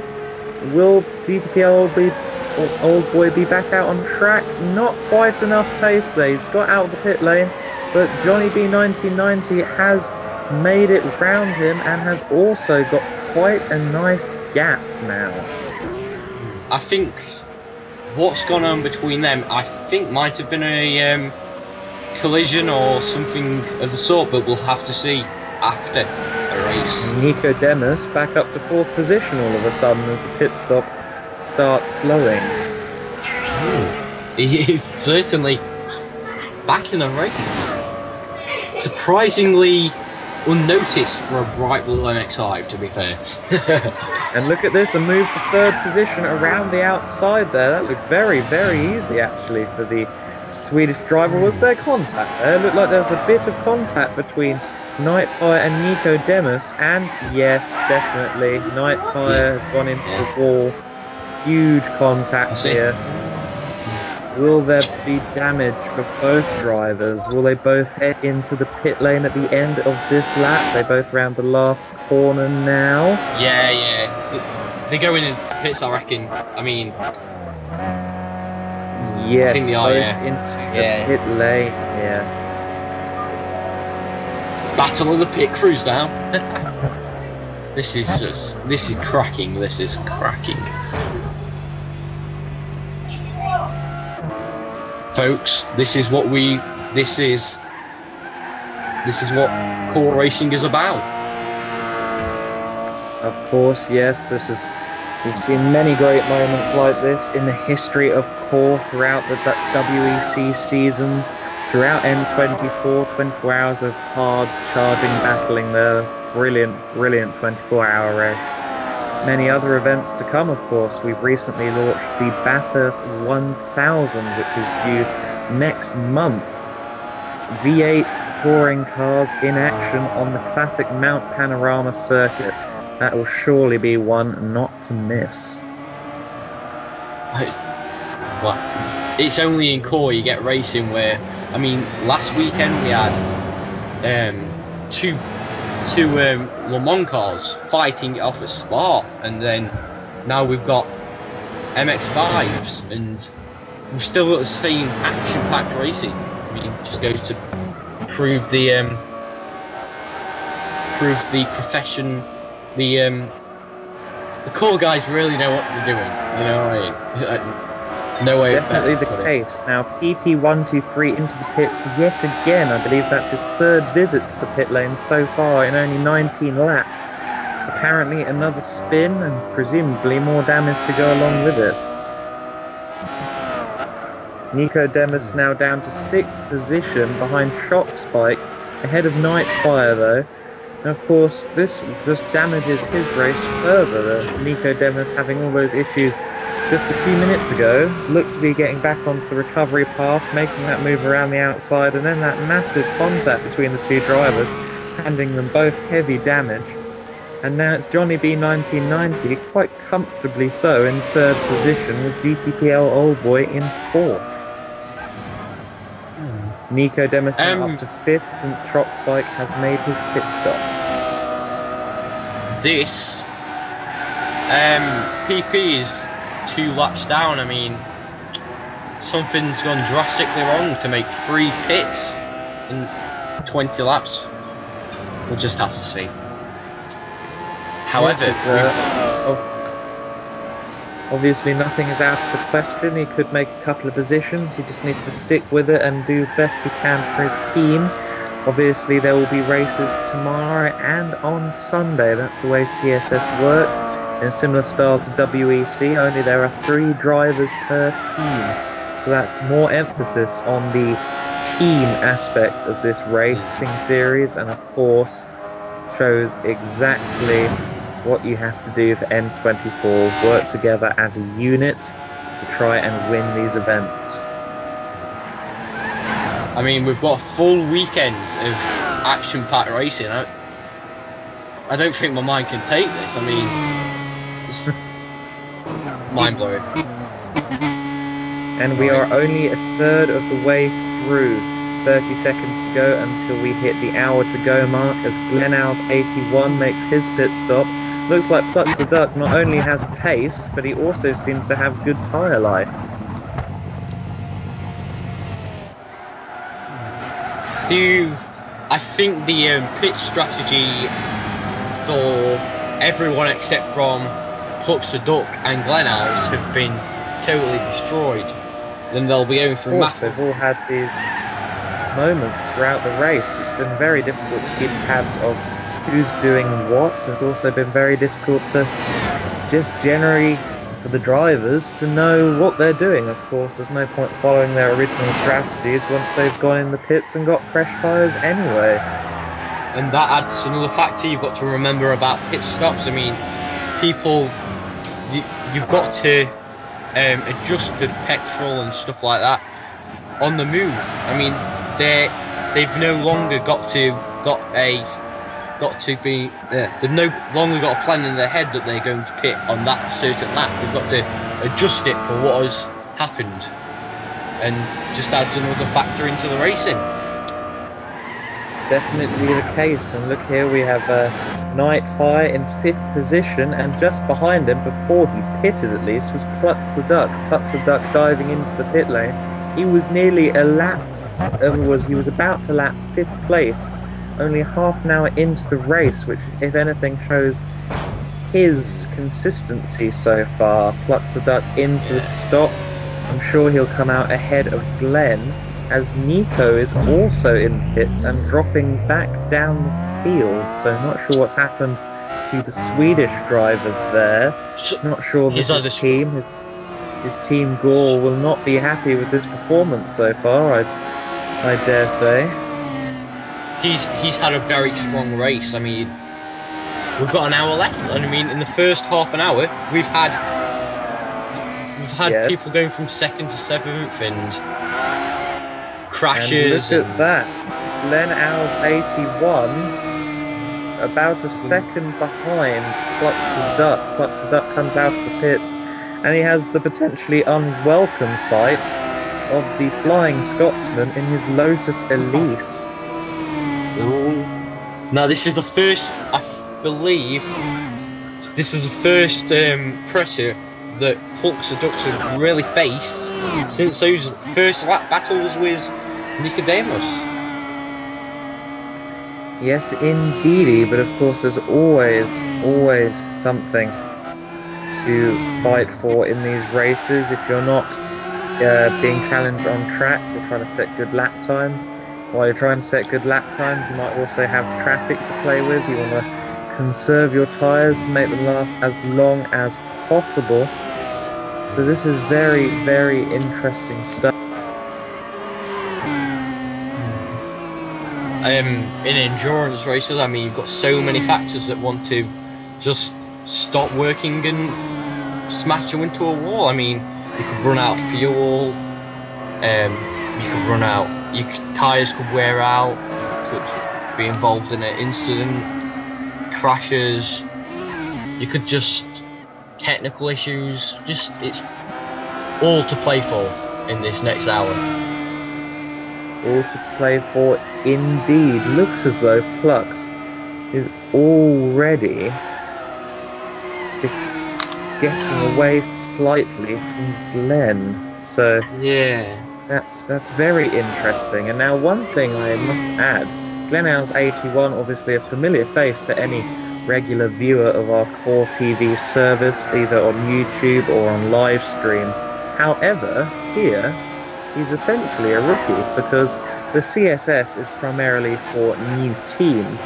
Will GTPL Old Boy be back out on track? Not quite enough pace there. He's got out of the pit lane, but Johnny B 1990 has made it round him and has also got quite a nice gap now. I think what's gone on between them, I think might have been a collision or something of the sort, but we'll have to see after a race. Nico Demis back up to 4th position all of a sudden as the pit stops start flowing. He is certainly back in the race. Surprisingly unnoticed for a bright blue MX-5, to be fair. And look at this, a move for 3rd position around the outside there. That looked very, very easy actually for the Swedish driver. Was there contact there? It looked like there was a bit of contact between Nightfire and Nico Demis, and yes, definitely, Nightfire has gone into the wall. Huge contact here. Will there be damage for both drivers? Will they both head into the pit lane at the end of this lap? They both round the last corner now. Yeah. They're going into the pits, I reckon. I mean... Yes, I think they are, into the pit lane, yeah. Battle of the pit crews now. This is cracking, this is cracking. Folks, this is what core racing is about. Of course, yes, we've seen many great moments like this in the history of core throughout the WEC seasons, throughout M24, 24 hours of hard charging, battling there. Brilliant 24-hour race. Many other events to come, of course. We've recently launched the Bathurst 1000, which is due next month. V8 touring cars in action on the classic Mount Panorama circuit. That will surely be one not to miss. Well, it's only in core you get racing where, I mean, last weekend we had two Le Mans cars fighting off at Spa, and then now we've got MX-5s, and we've still got the same action-packed racing. I mean, it just goes to prove the profession. The core guys really know what they're doing. You know what I mean? No way. Definitely the case. Now, PP123 into the pits yet again. I believe that's his 3rd visit to the pit lane so far in only 19 laps. Apparently another spin and presumably more damage to go along with it. Nico Demis now down to 6th position behind Shock Spike, ahead of Nightfire though. And of course, this just damages his race further. Nico Demis having all those issues just a few minutes ago, looked to be getting back onto the recovery path, making that move around the outside, and then that massive contact between the two drivers, handing them both heavy damage. And now it's Johnny B 1990, quite comfortably so, in 3rd position, with GTPL Old Boy in 4th. Nico Demis now up to 5th since Troxbike has made his pit stop. This PP is 2 laps down. I mean, something's gone drastically wrong to make 3 pits in 20 laps. We'll just have to see. However, obviously nothing is out of the question. He could make a couple of positions. He just needs to stick with it and do the best he can for his team. Obviously there will be races tomorrow and on Sunday. That's the way CSS works. In a similar style to WEC, only there are 3 drivers per team. So that's more emphasis on the team aspect of this racing series, and of course shows exactly what you have to do for N24. Work together as a unit to try and win these events. I mean, we've got a full weekend of action-packed racing. I don't think my mind can take this. I mean, it's mind-blowing. And we are only a third of the way through. 30 seconds to go until we hit the hour to go mark as Glenow's 81 makes his pit stop. Looks like Plutz the Duck not only has pace, but he also seems to have good tyre life. I think the pit strategy for everyone except from Plutz the Duck and Glenow's have been totally destroyed. Then they'll be going through massive. They've all had these moments throughout the race. It's been very difficult to keep tabs of who's doing what. It's also been very difficult to just generally for the drivers to know what they're doing. Of course, there's no point following their original strategies once they've gone in the pits and got fresh tyres anyway. And that adds another factor you've got to remember about pit stops. I mean, people, you've got to adjust for petrol and stuff like that on the move. I mean, they've no longer they've no longer got a plan in their head that they're going to pit on that certain lap. They've got to adjust it for what has happened, and just adds another factor into the racing. Definitely the case, and look here, we have Nightfire in 5th position, and just behind him, before he pitted at least, was Plutz the Duck. Plutz the Duck diving into the pit lane. He was nearly a lap, he was about to lap 5th place, only half an hour into the race, which, if anything, shows his consistency so far. Plutz the Duck in for the stop. I'm sure he'll come out ahead of Glenn, as Nico is also in pit and dropping back down the field, so not sure what's happened to the Swedish driver there. Not sure this his team, his team Gore will not be happy with this performance so far, I dare say. He's had a very strong race. I mean, we've got an hour left, and I mean, in the first half an hour, we've had yes, people going from 2nd to 7th and crashes. And look at that, Glenn Owls 81, about a second behind Plutz the Duck. Plutz the Duck comes out of the pits, and he has the potentially unwelcome sight of the Flying Scotsman in his Lotus Elise. Ooh. Now this is the first, I believe, this is the first pressure that Plutz the Ducks have really faced since those first lap battles with Nicodemus. Yes, indeedy, but of course there's always something to fight for in these races. If you're not being challenged on track, you're trying to set good lap times. While you're trying to set good lap times, you might also have traffic to play with. You want to conserve your tyres to make them last as long as possible. So this is very, very interesting stuff. In endurance races, I mean, you've got so many factors that want to just stop working and smash you into a wall. I mean, you could run out of fuel, you could run out, tyres could wear out, you could be involved in an incident, crashes, you could just, technical issues, just, it's all to play for in this next hour. All to play for indeed. Looks as though Plutz is already getting away slightly from Glenn. So Yeah. that's very interesting. And now one thing I must add, Glenhouse81, obviously a familiar face to any regular viewer of our Core TV service, either on YouTube or on live stream. However, here, he's essentially a rookie because the CSS is primarily for new teams.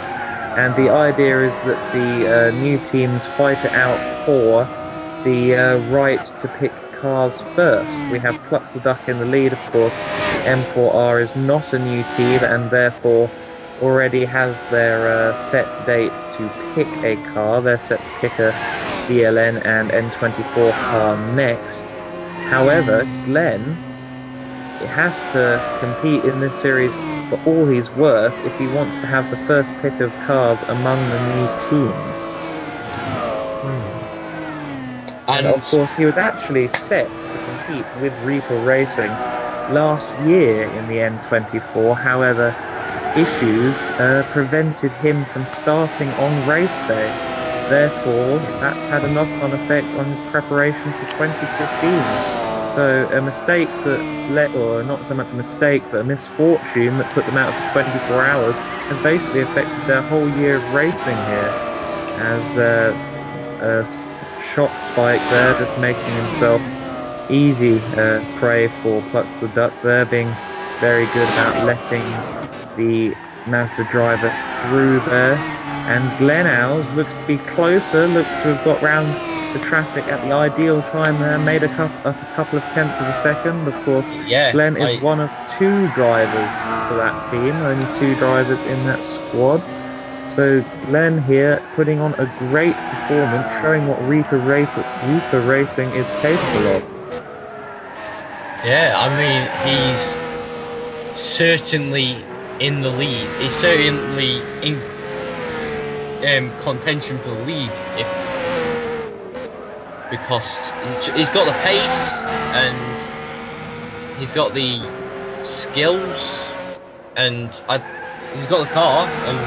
And the idea is that the new teams fight it out for the right to pick cars first. We have Plucks the Duck in the lead, of course. M4R is not a new team and therefore already has their set date to pick a car. They're set to pick a VLN and N24 car next. However, Glenn has to compete in this series for all he's worth if he wants to have the first pick of cars among the new teams. And of course, he was actually set to compete with Reaper Racing last year in the N24. However, issues prevented him from starting on race day. Therefore, that's had a knock-on effect on his preparations for 2015. So a mistake that or not so much a mistake, but a misfortune that put them out for 24 hours has basically affected their whole year of racing here. As Shot Spike there, just making himself easy prey for Plucks the Duck there, being very good about letting the Mazda driver through there. And Glenhouse looks to be closer, looks to have got round the traffic at the ideal time there, made a couple of tenths of a second. Of course, yeah, Glenn is one of two drivers for that team, only two drivers in that squad. So Glenn here putting on a great performance, showing what Reaper Racing is capable of. Yeah, I mean, he's certainly in the lead. He's certainly in contention for the lead, because he's got the pace and he's got the skills and he's got the car, and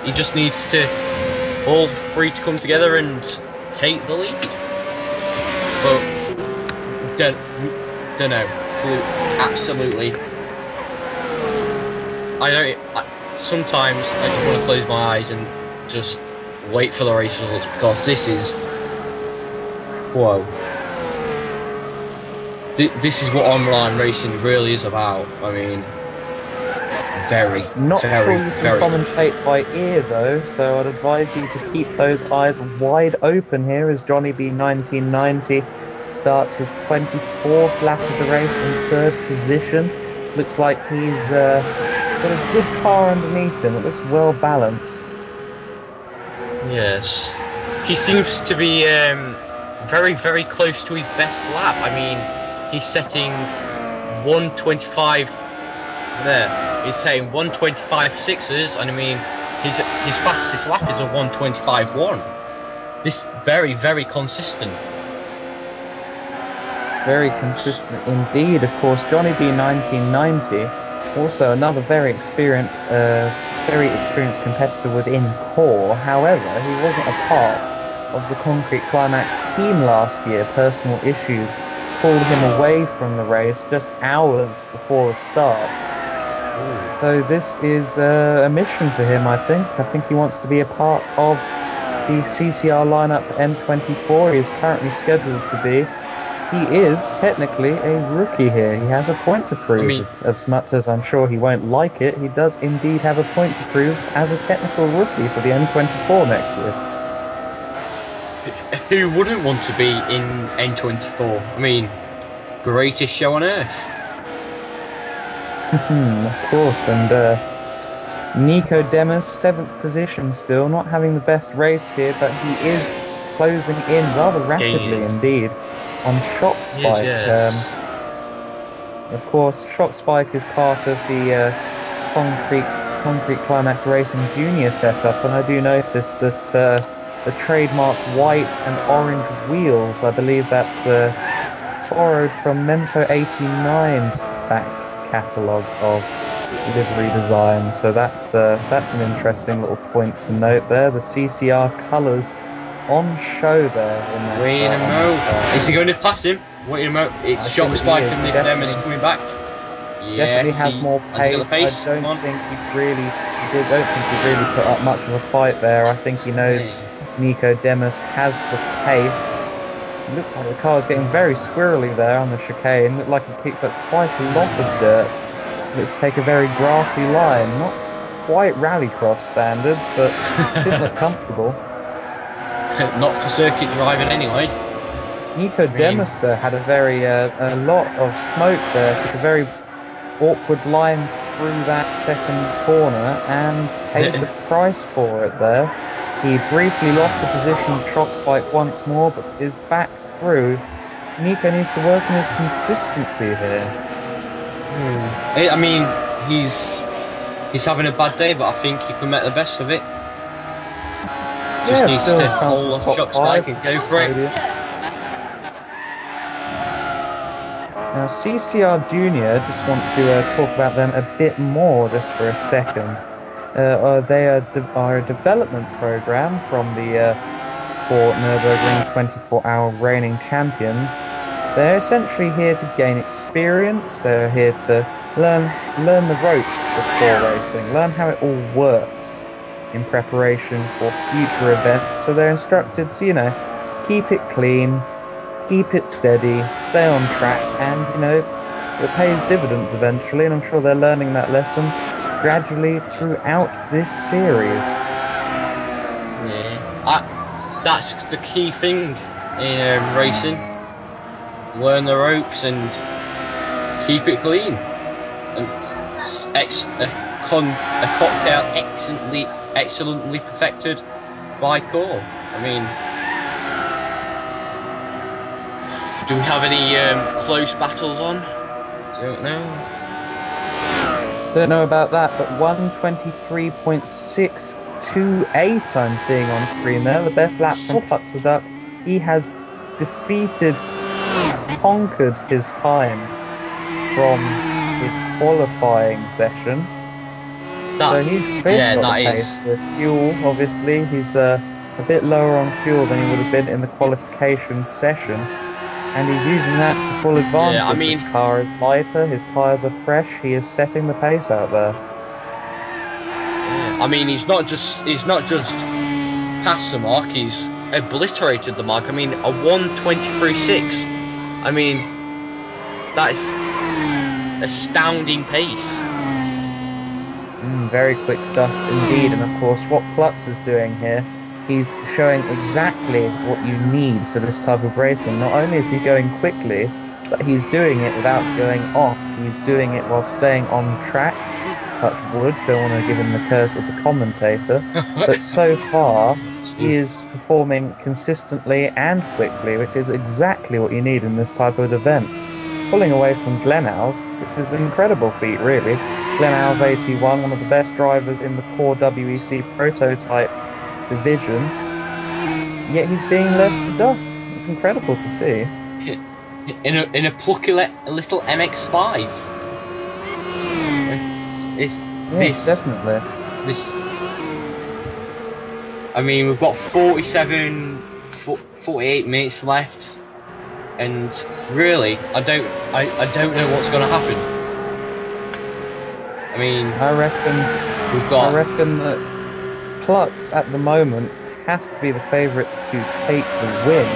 he just needs to all three to come together and take the lead. But don't know, absolutely. Sometimes I just want to close my eyes and just wait for the race results, because this is, whoa. This is what online racing really is about. I mean, not sure you can commentate by ear though, so I'd advise you to keep those eyes wide open here as Johnny B 1990 starts his 24th lap of the race in 3rd position. Looks like he's got a good car underneath him. It looks well balanced. Yes, he seems to be very, very close to his best lap. I mean, he's setting 125 there. He's saying 125.6s, and I mean, his fastest lap is a 125.1. This very, very consistent. Very consistent indeed. Of course, Johnny B 1990, also another very experienced competitor within Core. However, he wasn't a part of the Concrete Climax team last year. Personal issues pulled him away from the race just hours before the start. So this is a mission for him, I think. I think he wants to be a part of the CCR lineup for N24. He is currently scheduled to be. He is technically a rookie here. He has a point to prove. I mean, as much as I'm sure he won't like it, he does indeed have a point to prove as a technical rookie for the N24 next year. Who wouldn't want to be in N24? I mean, greatest show on earth. Of course, and Nico Demus, 7th position still, not having the best race here, but he is closing in rather rapidly indeed on Shot Spike. Yes. Of course, Shot Spike is part of the Concrete Climax Racing Junior setup, and I do notice that the trademark white and orange wheels, I believe that's borrowed from Memento 89's back catalogue of livery design, so that's an interesting little point to note there. The CCR colours on show there. Wait a moment. Is he going to pass him? Wait a moment, it's shot spike and Nico Demas coming back. Definitely has more pace. I don't think he really put up much of a fight there. I think he knows Nico Demas has the pace. It looks like the car is getting very squirrely there on the chicane. Looked like he kicked up quite a lot of dirt. Looks to take a very grassy line. Not quite rallycross standards, but didn't look comfortable. Not for circuit driving anyway. Nico Demas there had a lot of smoke there. Took a very awkward line through that second corner and paid the price for it there. He briefly lost the position of shock spike once more, but is back through. Nico needs to work on his consistency here. I mean, he's having a bad day, but I think he can make the best of it. Just needs to hold off shock spike and go for it. Now, CCR Junior, just want to talk about them a bit more just for a second. They are a development program from the CORE Nurburgring 24-hour reigning champions. They're essentially here to gain experience. They're here to learn the ropes of CORE racing, learn how it all works in preparation for future events. So they're instructed to, you know, keep it clean, keep it steady, stay on track, and, you know, it pays dividends eventually, and I'm sure they're learning that lesson gradually throughout this series. Yeah, that's the key thing in racing. Learn the ropes and keep it clean. And a cocktail excellently perfected by CORE. I mean, do we have any close battles on? Don't know. Don't know about that, but 1:23.628 I'm seeing on screen there. The best lap for Puts the Duck. He has conquered his time from his qualifying session. So he's clearly got the pace. The fuel, obviously, he's a bit lower on fuel than he would have been in the qualification session. And he's using that to full advantage. Yeah, I mean, his car is lighter, his tyres are fresh, he is setting the pace out there. I mean, he's not just passed the mark, he's obliterated the mark. I mean, a 1:23.6. I mean, that is astounding pace. Very quick stuff indeed, and of course what Klutz is doing here, he's showing exactly what you need for this type of racing. Not only is he going quickly, but he's doing it without going off. He's doing it while staying on track. Touch wood, don't want to give him the curse of the commentator. But so far, he is performing consistently and quickly, which is exactly what you need in this type of event. Pulling away from Glenow's, which is an incredible feat, really. Glenow's 81, one of the best drivers in the CORE WEC prototype division, yet he's being left for dust. It's incredible to see. In a plucky little MX-5. Yes, definitely. I mean, we've got 48 minutes left, and really, I don't know what's going to happen. I mean, I reckon that Klutz at the moment has to be the favourite to take the win.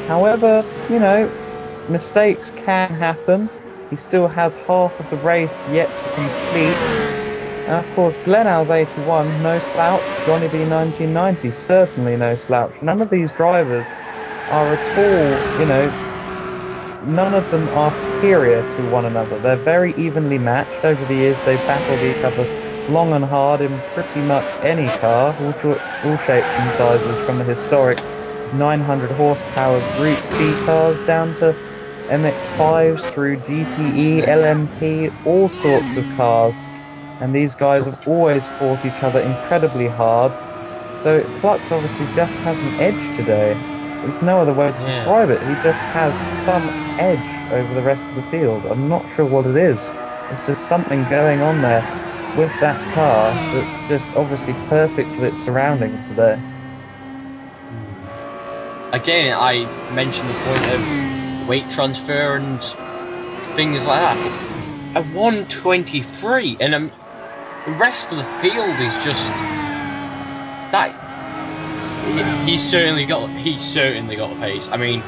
However, you know, mistakes can happen. He still has half of the race yet to complete. And of course, Glenow's 81, no slouch. Johnny B 1990, certainly no slouch. None of these drivers are at all, you know, none of them are superior to one another. They're very evenly matched. Over the years, they've battled each other long and hard in pretty much any car, all shapes and sizes, from the historic 900 horsepower Group C cars down to MX-5s through GTE, LMP, all sorts of cars. And these guys have always fought each other incredibly hard. So Klutz obviously just has an edge today. There's no other way to describe it. He just has some edge over the rest of the field. I'm not sure what it is. It's just something going on there with that car that's just obviously perfect for its surroundings today. again, I mentioned the point of weight transfer and things like that. A 123, and the rest of the field is just that. He's certainly got the pace. I mean,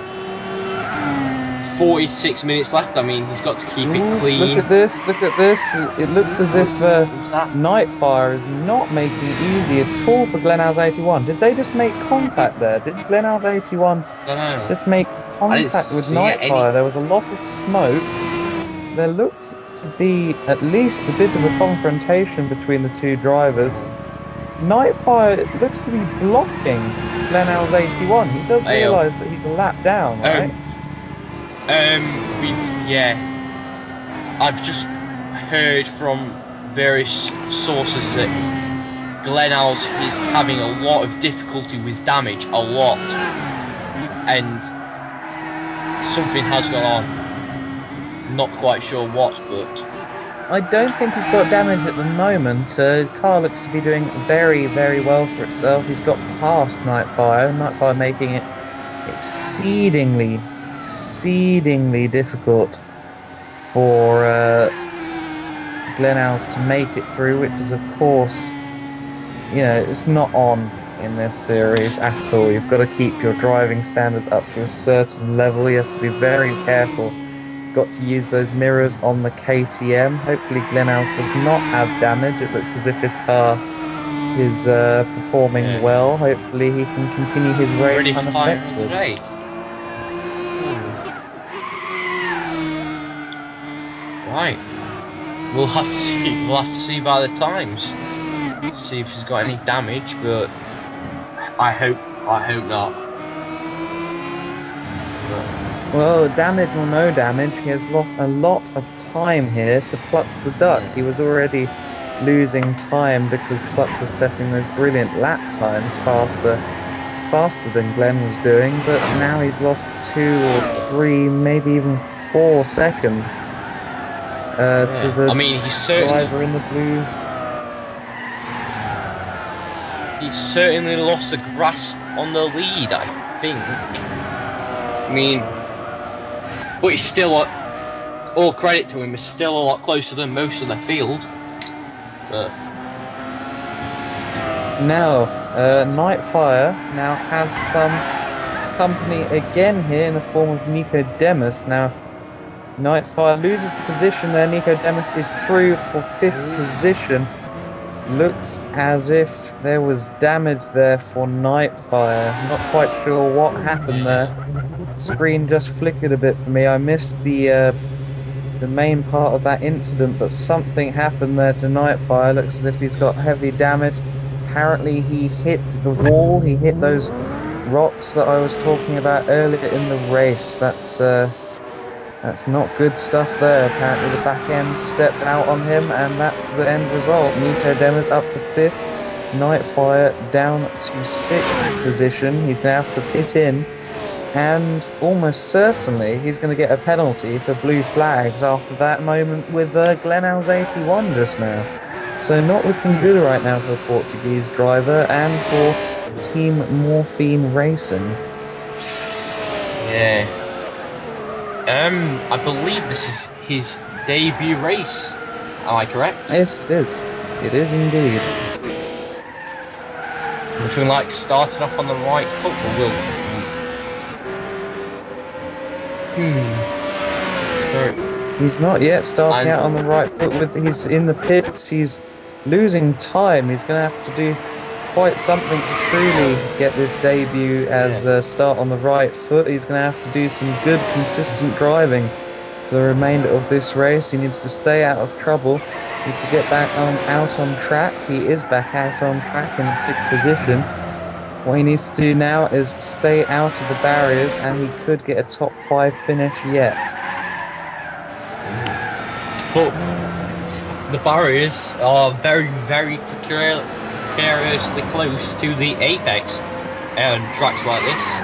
46 minutes left. I mean, he's got to keep it clean. Look at this, look at this. It looks as if Nightfire is not making it easy at all for Glenhouse 81. Did they just make contact there? Did Glenhouse 81 just make contact with Nightfire? There was a lot of smoke. There looked to be at least a bit of a confrontation between the two drivers. Nightfire looks to be blocking Glenhouse 81. He does realise that he's a lap down, right? I've just heard from various sources that Glenhouse is having a lot of difficulty with damage, and something has gone on. Not quite sure what, but I don't think he's got damage at the moment. Car looks to be doing very, very well for itself. He's got past Nightfire. Nightfire making it exceedingly difficult for Glenhouse to make it through, which is, of course, you know, it's not on in this series at all. You've got to keep your driving standards up to a certain level. He has to be very careful. Got to use those mirrors on the KTM. Hopefully Glenhouse does not have damage. It looks as if his car is performing well. Hopefully he can continue his race unaffected. Right. We'll have to see. We'll have to see by the times. See if he's got any damage, but I hope not. Well, damage or no damage, he has lost a lot of time here to Plutz the Duck. He was already losing time because Plutz was setting those brilliant lap times faster than Glenn was doing, but now he's lost 2 or 3, maybe even 4 seconds to the driver in the blue. He's certainly lost a grasp on the lead, I think. I mean, but he's still, all credit to him, he's still a lot closer than most of the field. But now, Nightfire now has some company again here in the form of Nico Demus. Now, Nightfire loses the position there. Nico Demus is through for 5th position. Looks as if there was damage there for Nightfire. Not quite sure what happened there. Screen just flickered a bit for me. I missed the main part of that incident, but something happened there to Nightfire. Looks as if he's got heavy damage. Apparently he hit the wall. He hit those rocks that I was talking about earlier in the race. That's not good stuff there. Apparently the back end stepped out on him, and that's the end result. Nico Demus up to 5th. Nightfire down to 6th position. He's going to have to pit in, and almost certainly he's going to get a penalty for blue flags after that moment with Glenhouse 81 just now. So not looking good right now for the Portuguese driver and for Team Morphine Racing. Yeah. I believe this is his debut race. Am I correct? Yes, it is. It is indeed. Nothing like starting off on the right foot, will. He's not yet starting out on the right foot. He's in the pits. He's losing time. He's going to have to do quite something to truly get this debut as start on the right foot. He's going to have to do some good, consistent driving for the remainder of this race. He needs to stay out of trouble. He needs to get back out on track. He is back out on track in 6th position. What he needs to do now is stay out of the barriers, and he could get a top 5 finish yet. But the barriers are very, very precariously close to the apex, and tracks like this,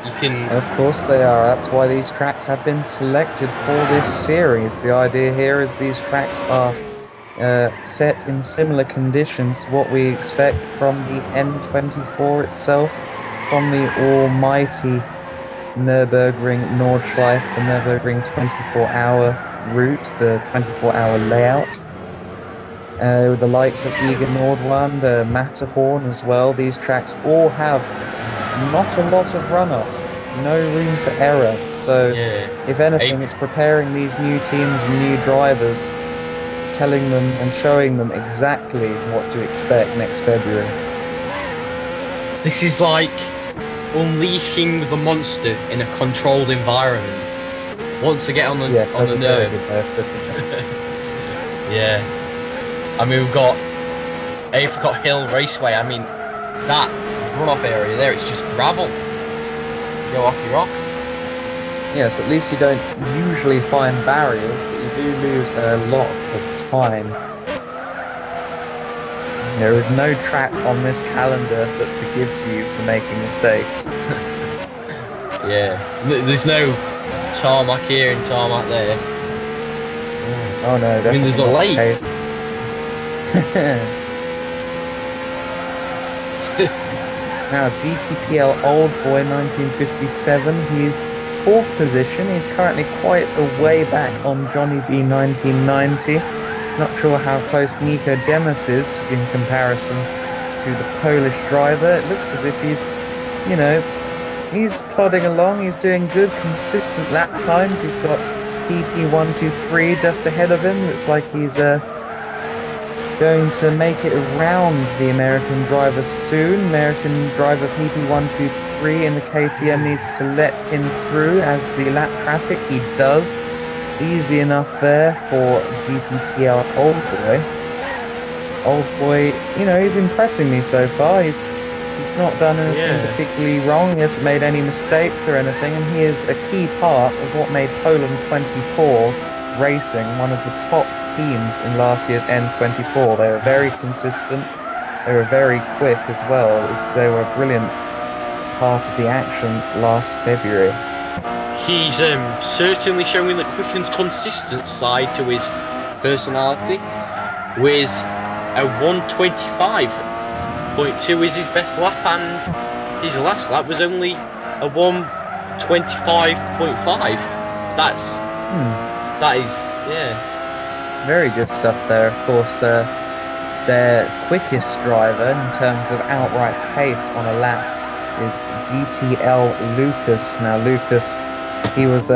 you can... Of course they are. That's why these tracks have been selected for this series. The idea here is these tracks are set in similar conditions to what we expect from the N24 itself. on the almighty Nurburgring Nordschleife, the Nurburgring 24-hour route, the 24-hour layout. With the likes of Eger Nordwand, Matterhorn as well, these tracks all have not a lot of runoff, no room for error. So, if anything, it's preparing these new teams and new drivers, telling them and showing them exactly what to expect next February. This is like unleashing the monster in a controlled environment. Once they get on the nerve. Yeah. I mean, we've got Apricot Hill Raceway. I mean, that runoff area there, it's just gravel. You go off, you're off. Yes, at least you don't usually find barriers, but you do lose lots of time. There is no track on this calendar that forgives you for making mistakes. Yeah, there's no tarmac here and tarmac there. Oh no, definitely. I mean, there's a lake. Now, GTPL Old Boy 1957, he's 4th position. He's currently quite a way back on Johnny B 1990. Not sure how close Nico Demas is in comparison to the Polish driver. It looks as if he's, you know, he's plodding along. He's doing good, consistent lap times. He's got PP123 just ahead of him. Looks like he's going to make it around the American driver soon. American driver PP123 in the KTM needs to let him through as the lap traffic. He does. Easy enough there for GTPL Old Boy. Old Boy, you know, he's impressing me so far. He's not done anything particularly wrong. He hasn't made any mistakes or anything, and he is a key part of what made Poland 24 Racing one of the top teams in last year's N24. They were very consistent. They were very quick as well. They were a brilliant part of the action last February. He's certainly showing the quick and consistent side to his personality, with a 1:25.2 is his best lap, and his last lap was only a 1:25.5. That is, yeah. Very good stuff there. Of course, their quickest driver in terms of outright pace on a lap is GTL Lucas. Now, Lucas, he was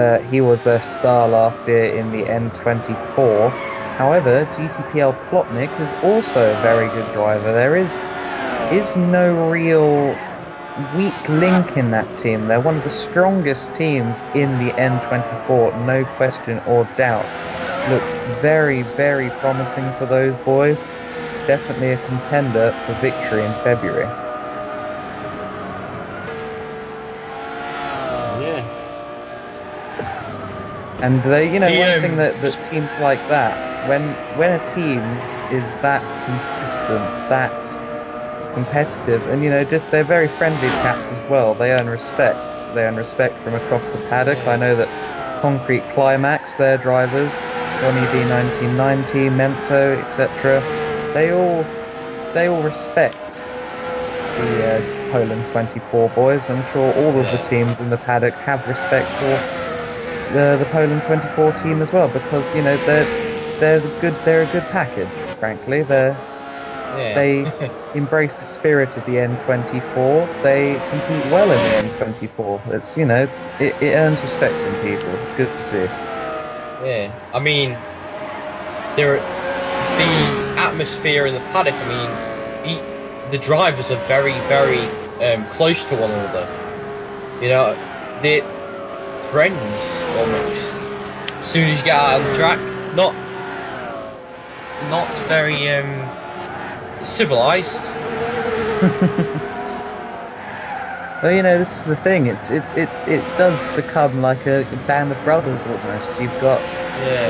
a star last year in the N24. However, GTPL Plotnik is also a very good driver. There is no real weak link in that team. They're one of the strongest teams in the N24, no question or doubt. Looks very, very promising for those boys. Definitely a contender for victory in February. Yeah. And they, you know, one thing that teams like that, when a team is that consistent, that competitive, and you know, just they're very friendly chaps as well. They earn respect. They earn respect from across the paddock. I know that Concrete Climax, their drivers, Johnny D 1990, Mento, etc. They all respect the Poland 24 boys. I'm sure all of the teams in the paddock have respect for the Poland 24 team as well, because you know they're a good package. Frankly, they embrace the spirit of the N24. They compete well in the N24. It's, you know, it earns respect from people. It's good to see. Yeah, I mean, the atmosphere in the paddock. I mean, the drivers are very, very close to one another. You know, they're friends almost. As soon as you get out on the track, not very civilized. Well, you know, this is the thing. It does become like a band of brothers almost. You've got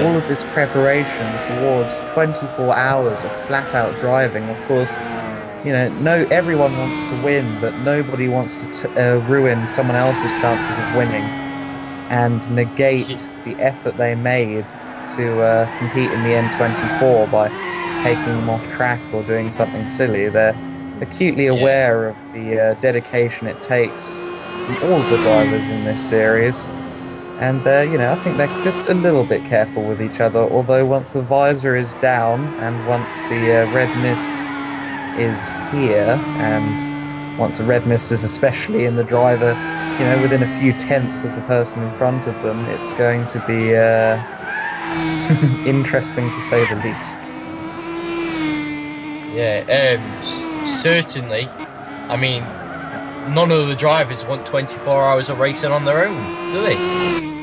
all of this preparation towards 24 hours of flat-out driving. Of course, you know, everyone wants to win, but nobody wants to ruin someone else's chances of winning and negate the effort they made to compete in the N24 by taking them off track or doing something silly. acutely aware of the dedication it takes from all of the drivers in this series. And I think they're just a little bit careful with each other. Although once the visor is down and once the red mist is here, and once the red mist is especially in the driver, within a few tenths of the person in front of them, it's going to be interesting to say the least. Yeah, certainly. I mean, none of the drivers want 24 hours of racing on their own, do they?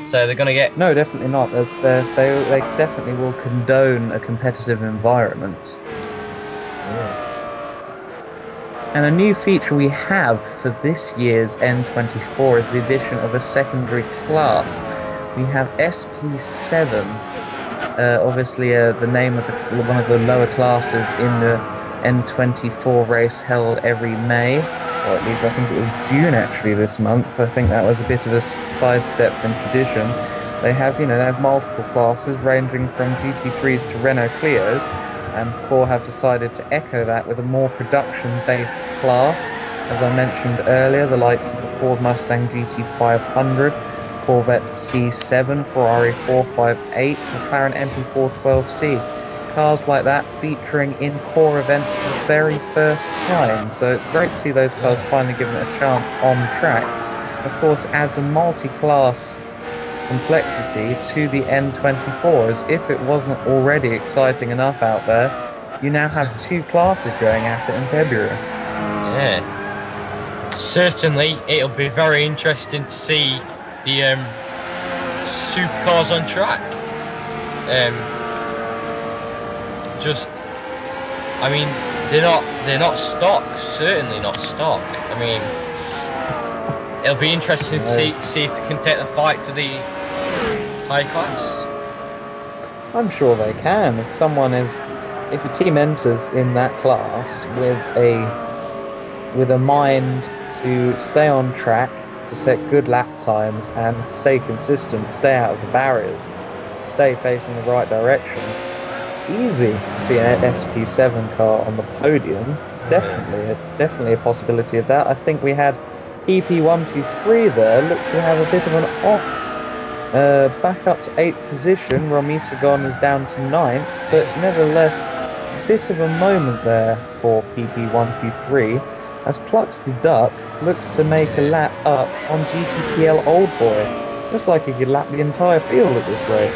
So they're going to get... No, definitely not. They definitely will condone a competitive environment. Yeah. And a new feature we have for this year's N24 is the addition of a secondary class. We have SP7, obviously the name of one of the lower classes in the N24 race held every May. Or at least I think it was June actually this month. I think that was a bit of a sidestep from tradition. They have, they have multiple classes ranging from GT3s to Renault Clios, and CORE have decided to echo that with a more production-based class. As I mentioned earlier, the likes of the Ford Mustang GT500, Corvette C7, Ferrari 458, McLaren MP412C. Cars like that featuring in CORE events for the very first time, so it's great to see those cars finally given a chance on track. Of course, adds a multi-class complexity to the N24, as if it wasn't already exciting enough out there, you now have two classes going at it in February. Yeah, certainly it'll be very interesting to see the supercars on track. I mean, they're not stock. Certainly not stock. I mean, it'll be interesting to see if they can take the fight to the high class. I'm sure they can. If a team enters in that class with a mind to stay on track, to set good lap times and stay consistent, stay out of the barriers, stay facing the right direction. Easy to see an SP7 car on the podium. Definitely a possibility of that. I think we had PP123 there, looked to have a bit of an off. Back up to 8th position, Romy Sagon is down to 9th, but nevertheless, a bit of a moment there for PP123, as Plux the Duck looks to make a lap up on GTPL Old Boy. Looks like he could lap the entire field at this rate.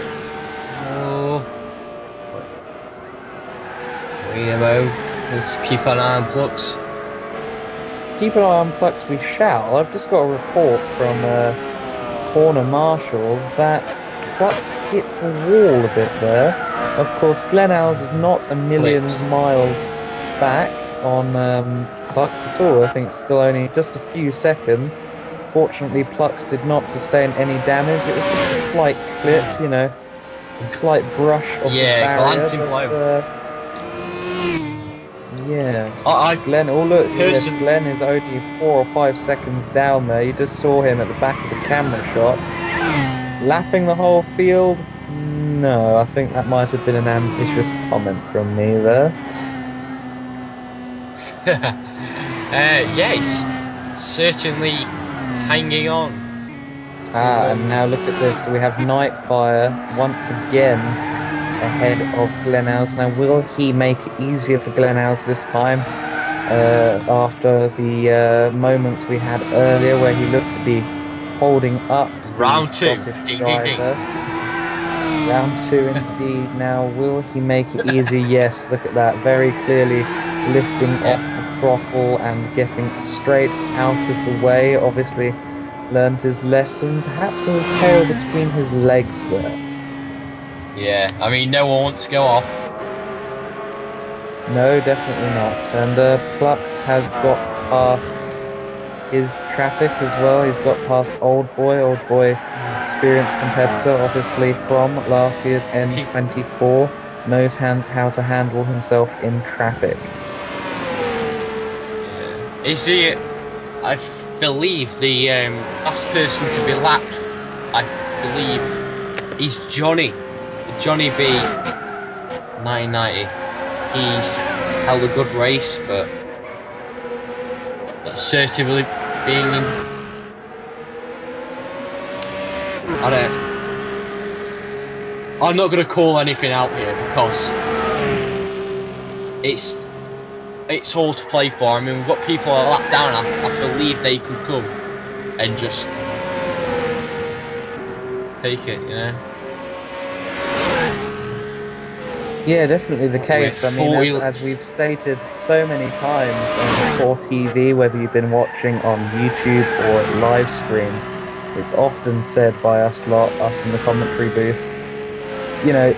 Let's keep an eye on Plux. Keep an eye on Plux we shall. I've just got a report from corner marshals that Plux hit the wall a bit there. Of course, Glenelg is not a million miles back on Plux at all. I think it's still only just a few seconds. Fortunately, Plux did not sustain any damage. It was just a slight clip, a slight brush of the barrier. Glancing blow. Yeah, Glenn. Oh look, yes, Glenn is only 4 or 5 seconds down there. You just saw him at the back of the camera shot, lapping the whole field. No, I think that might have been an ambitious comment from me there. Yes, certainly hanging on. And now look at this. So we have Nightfire once again ahead of Glenelg. Now, will he make it easier for Glenelg this time? After the moments we had earlier where he looked to be holding up round two. Round 2 indeed. Now, will he make it easier? Yes, look at that. Very clearly lifting off the throttle and getting straight out of the way. Obviously learned his lesson, perhaps with his tail between his legs there. Yeah, I mean, no one wants to go off. No, definitely not. And Plux has got past his traffic as well. He's got past Old Boy, experienced competitor, obviously from last year's N24, knows how to handle himself in traffic. Is he? I believe the last person to be lapped, I believe, is Johnny B. 1990. He's held a good race, but that's certainly being. I'm not going to call anything out here because it's all to play for. I mean, we've got people a lap down. I believe they could come and just take it, you know. Yeah, definitely the case. I mean, as we've stated so many times on CORE TV, whether you've been watching on YouTube or live stream, it's often said by us in the commentary booth, you know,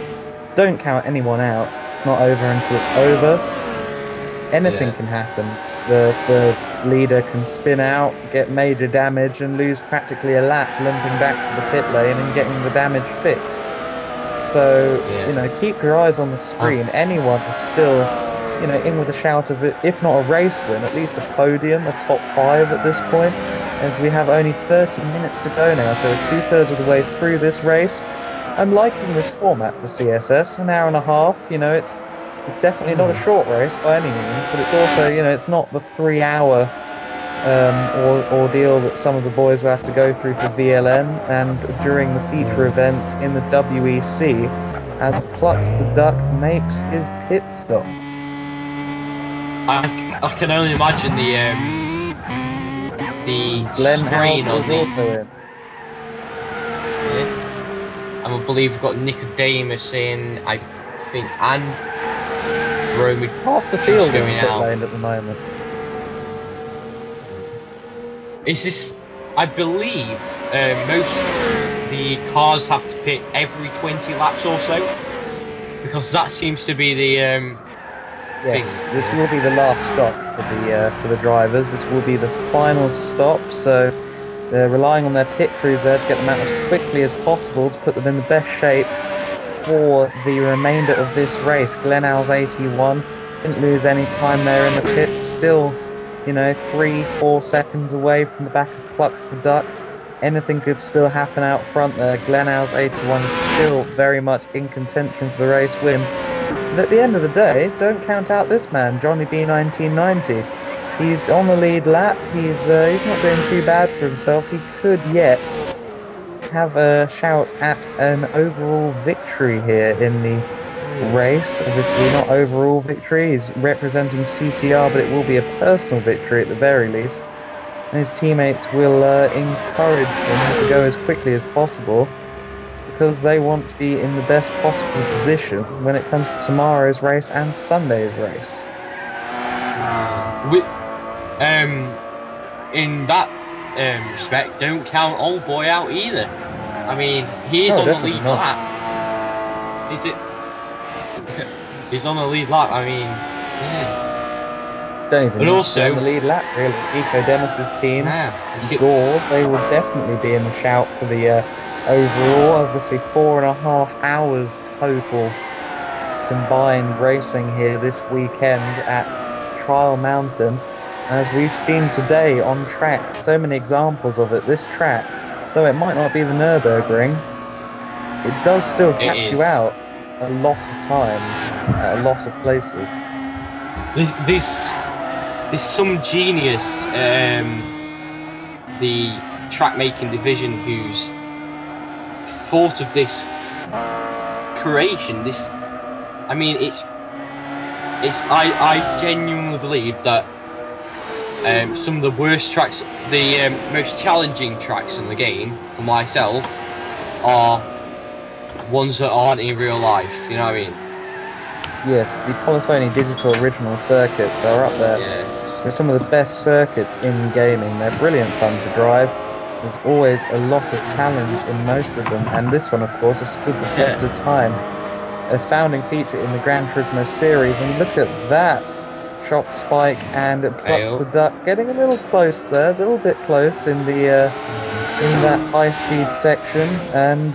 don't count anyone out. It's not over until it's over. Anything can happen. The leader can spin out, get major damage, and lose practically a lap, limping back to the pit lane and getting the damage fixed. So, you know, keep your eyes on the screen. Anyone is still, you know, in with a shout of it, if not a race win, at least a podium, a top 5 at this point, as we have only 30 minutes to go now, so we're 2/3 of the way through this race. I'm liking this format for CSS, an hour and a half, you know, it's definitely not a short race by any means, but it's also, you know, it's not the 3-hour ordeal that some of the boys will have to go through for VLN and during the feature events in the WEC as Clutch the Duck makes his pit stop. I can only imagine the strain on the... also in. And I believe we've got Nicodemus in, I think, and Romy. Half the field going out lane at the moment. Is this? I believe most the cars have to pit every 20 laps or so, because that seems to be the thing. Yes, this will be the last stop for the drivers. This will be the final stop, so they're relying on their pit crews there to get them out as quickly as possible to put them in the best shape for the remainder of this race. Glenal's 81 didn't lose any time there in the pits, still, you know, 3-4 seconds away from the back of Clutch the Duck. Anything could still happen out front there. Glenal's 81 is still very much in contention for the race win. But at the end of the day, don't count out this man, Johnny B 1990. He's on the lead lap. He's not doing too bad for himself. He could yet have a shout at an overall victory here in the race. Obviously not overall victory. He's representing CCR, but it will be a personal victory at the very least. And his teammates will encourage him to go as quickly as possible because they want to be in the best possible position when it comes to tomorrow's race and Sunday's race. In that respect, don't count old boy out either. I mean, he's on the lead lap. Is it? He's on the lead lap. I mean, yeah. Don't even. But also on the lead lap, really. Eco Dennis's team, Gore, they will definitely be in the shout for the overall. Obviously, 4.5 hours total combined racing here this weekend at Trial Mountain. As we've seen today on track, so many examples of it. This track, though it might not be the Nurburgring, it does still catch you out a lot of times, at a lot of places. There's some genius, the track making division, who's thought of this creation. This, I mean, I genuinely believe that some of the worst tracks, the most challenging tracks in the game for myself, are ones that aren't in real life. You know what I mean? Yes, the Polyphony Digital Original circuits are up there. Yes. They're some of the best circuits in gaming. They're brilliant fun to drive. There's always a lot of challenge in most of them, and this one, of course, has stood the test of time. A founding feature in the Gran Turismo series, and look at that shot spike, and it plucks the duck, getting a little close there, a little bit close in the in that high-speed section, and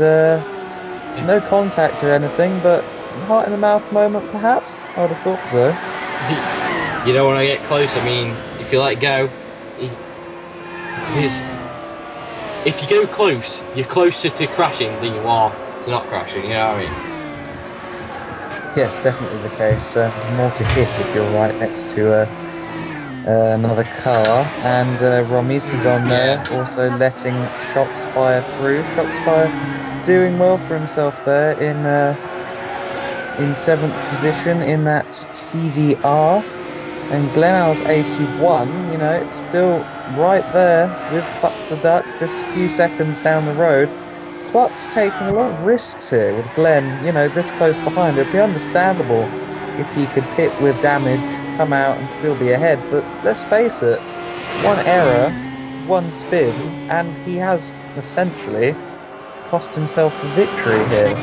no contact or anything, but heart in the mouth moment, perhaps. I would have thought so. You don't want to get close. I mean, if you let go, if you go close, you're closer to crashing than you are to not crashing. You know what I mean? Yes, definitely the case. More to hit if you're right next to another car, and Romisigon there also letting Shockspire through. Shockspire doing well for himself there in 7th position in that TVR, and Glenelg's 81, you know, still right there with Plucks the Duck, just a few seconds down the road. Plucks taking a lot of risks here with Glenn, you know, this close behind. It'd be understandable if he could hit with damage, come out and still be ahead, but let's face it, one error, one spin, and he has essentially cost himself the victory here.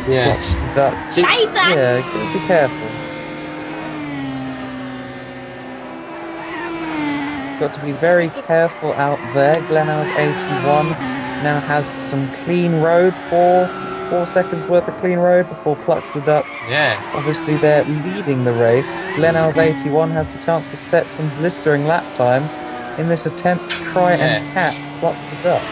Yes. Yeah, be careful. Got to be very careful out there. Glenelg's 81 now has some clean road, 4 seconds worth of clean road before Plucks the Duck. Yeah. Obviously they're leading the race. Glenelg's 81 has the chance to set some blistering lap times in this attempt to try and catch Plucks the Duck.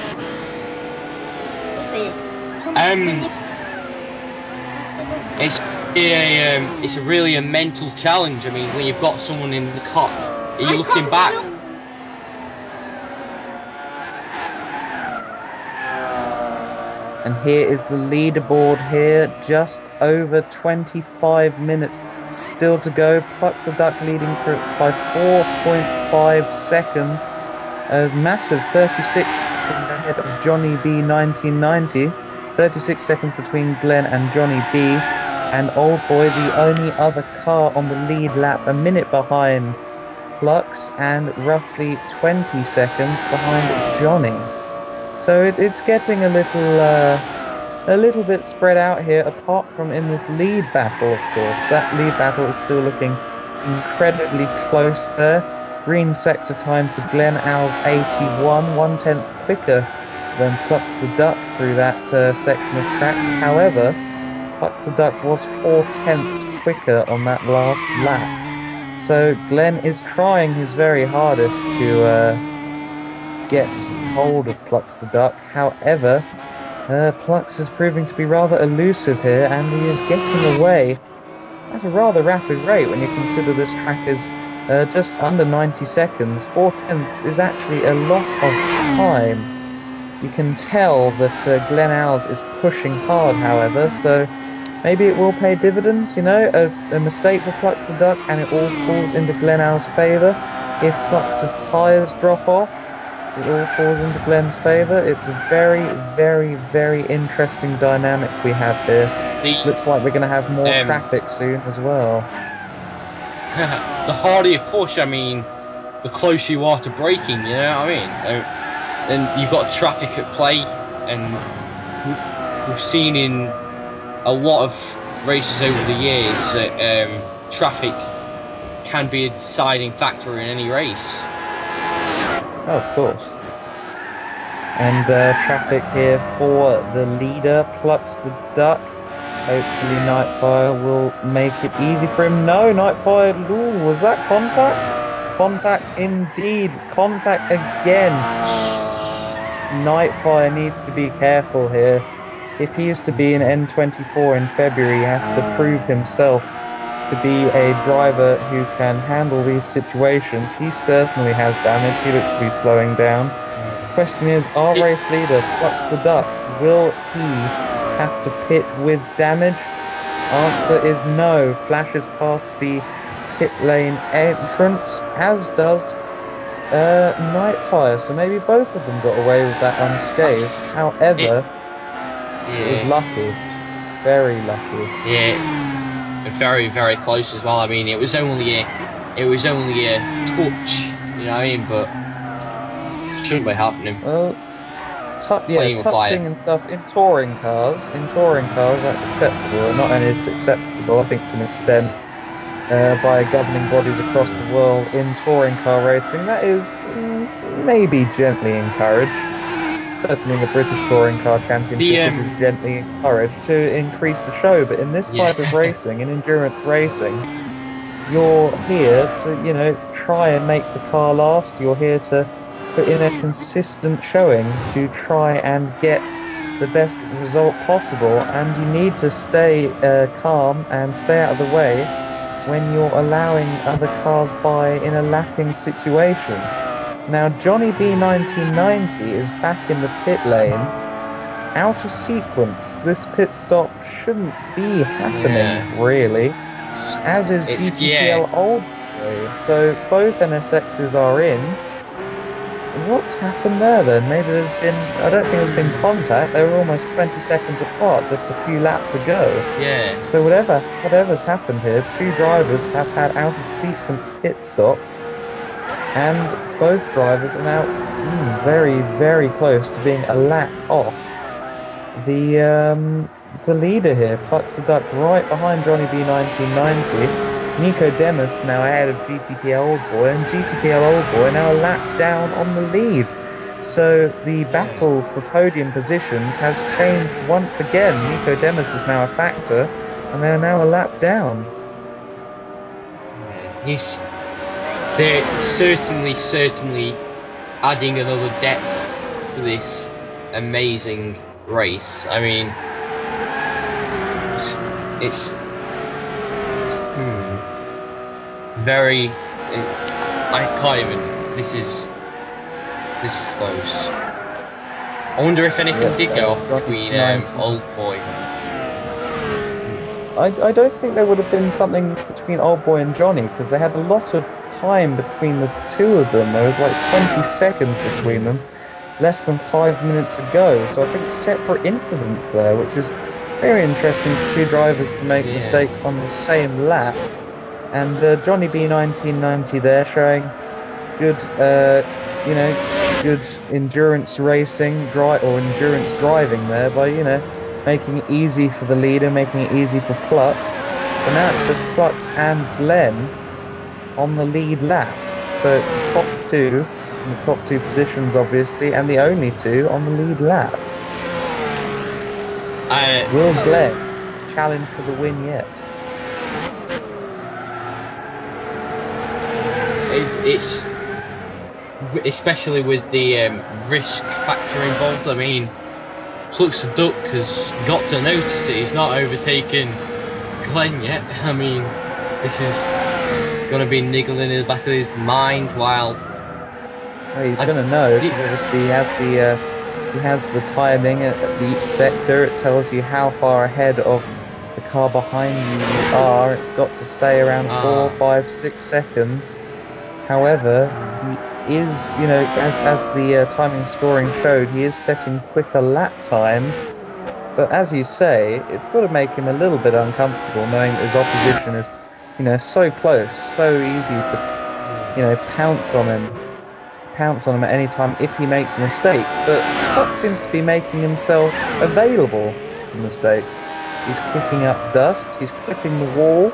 It's a really a mental challenge. I mean, when you've got someone in the car, are you looking back? And here is the leaderboard here, just over 25 minutes still to go. Plucks the Duck leading for it by 4.5 seconds. A massive 36 ahead of Johnny B 1990. 36 seconds between Glenn and Johnny B. And Old Boy, the only other car on the lead lap, a minute behind Plucks and roughly 20 seconds behind Johnny. So it's getting a little bit spread out here, apart from in this lead battle, of course. That lead battle is still looking incredibly close there. Green sector time for Glenelg's 81, 1/10 quicker than Plucks the Duck through that section of track. However, Plucks the Duck was 4/10 quicker on that last lap. So Glenn is trying his very hardest to get hold of Plucks the Duck. However, Plucks is proving to be rather elusive here, and he is getting away at a rather rapid rate when you consider this track is just under 90 seconds. 4/10 is actually a lot of time. You can tell that Glenelg's is pushing hard, however, so maybe it will pay dividends, you know, a mistake for Plucks the Duck and it all falls into Glenelg's favour. If Plucks' tyres drop off, it all falls into Glenn's favour. It's a very, very, very interesting dynamic we have here. Looks like we're going to have more traffic soon as well. The harder you push, I mean, the closer you are to braking, you know what I mean? And you've got traffic at play, and we've seen in a lot of races over the years that traffic can be a deciding factor in any race. Oh, of course. And traffic here for the leader, Plucks the Duck. Hopefully Nightfire will make it easy for him. No, Nightfire, ooh, was that contact? Contact indeed, contact again. Nightfire needs to be careful here. If he is to be in N24 in February, he has to prove himself to be a driver who can handle these situations. He certainly has damage. He looks to be slowing down. Question is, our race leader, Plucks the Duck, will he have to pit with damage? Answer is no. Flashes past the pit lane entrance, as does Nightfire. So maybe both of them got away with that unscathed. However, it was lucky. Very lucky. Yeah. Very, very close as well. I mean, it was only a touch, you know what I mean? But it shouldn't be happening. Well, touching and stuff in touring cars. That's acceptable. Not only is it acceptable, I think to an extent, by governing bodies across the world in touring car racing, that is maybe gently encouraged. Certainly in the British Touring Car Championship, it is gently encouraged to increase the show, but in this type of racing, in endurance racing, you're here to, you know, try and make the car last. You're here to put in a consistent showing to try and get the best result possible, and you need to stay calm and stay out of the way when you're allowing other cars by in a lapping situation. Now, Johnny B 1990 is back in the pit lane, out of sequence. This pit stop shouldn't be happening, really, as is GTPL Old Boy. So both NSXs are in. What's happened there then? Maybe there's been, I don't think there's been contact. They were almost 20 seconds apart just a few laps ago. Yeah. So whatever's happened here, two drivers have had out of sequence pit stops, and both drivers are now very, very close to being a lap off the leader here. Plucks the duck right behind Johnny B 1990. Nico Demus now ahead of GTPL Old Boy, and GTPL Old Boy now a lap down on the lead. So the battle for podium positions has changed once again. Nico Demus is now a factor, and they're now a lap down. They're certainly adding another depth to this amazing race. I mean, it's I can't even. This is close. I wonder if anything did go off between Old Boy. I don't think there would have been something between Old Boy and Johnny, because they had a lot of time between the two of them. There was like 20 seconds between them, less than 5 minutes ago. So I think separate incidents there, which is very interesting for two drivers to make mistakes on the same lap. And Johnny B 1990 there showing good, good endurance racing, or endurance driving there by, making it easy for the leader, making it easy for Plux. So now it's just Plux and Glenn on the lead lap. So it's the top two, in the top two positions obviously, and the only two on the lead lap. Will Glenn challenge for the win yet? It's especially with the risk factor involved. I mean, Plux the Duck has got to notice it. He's not overtaken Glenn yet. I mean, this is going to be niggling in the back of his mind while... Well, he's going to know, because obviously he has the timing at each sector. It tells you how far ahead of the car behind you are. It's got to say around 4, 5, 6 seconds. However, he is, as the timing scoring showed, he is setting quicker lap times. But as you say, it's got to make him a little bit uncomfortable knowing that his opposition is, so close, so easy to, pounce on him at any time if he makes a mistake. But Plux seems to be making himself available for mistakes. He's kicking up dust, he's clipping the wall.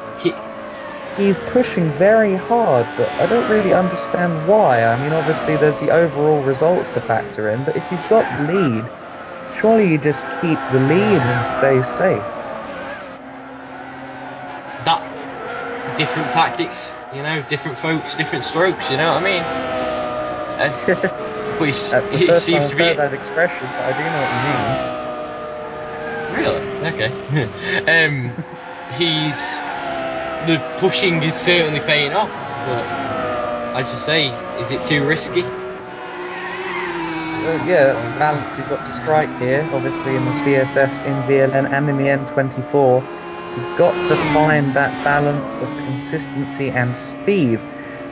He's pushing very hard, but I don't really understand why. I mean, obviously there's the overall results to factor in, but if you've got the lead, surely you just keep the lead and stay safe. That different tactics, different folks, different strokes, you know what I mean? That's the first time I've heard that expression, but I do know what you mean. Really? Okay. The pushing is certainly paying off, but as you say, is it too risky? Well, yeah, that's the balance you've got to strike here. Obviously, in the CSS, in VLN, and in the N24, you've got to find that balance of consistency and speed.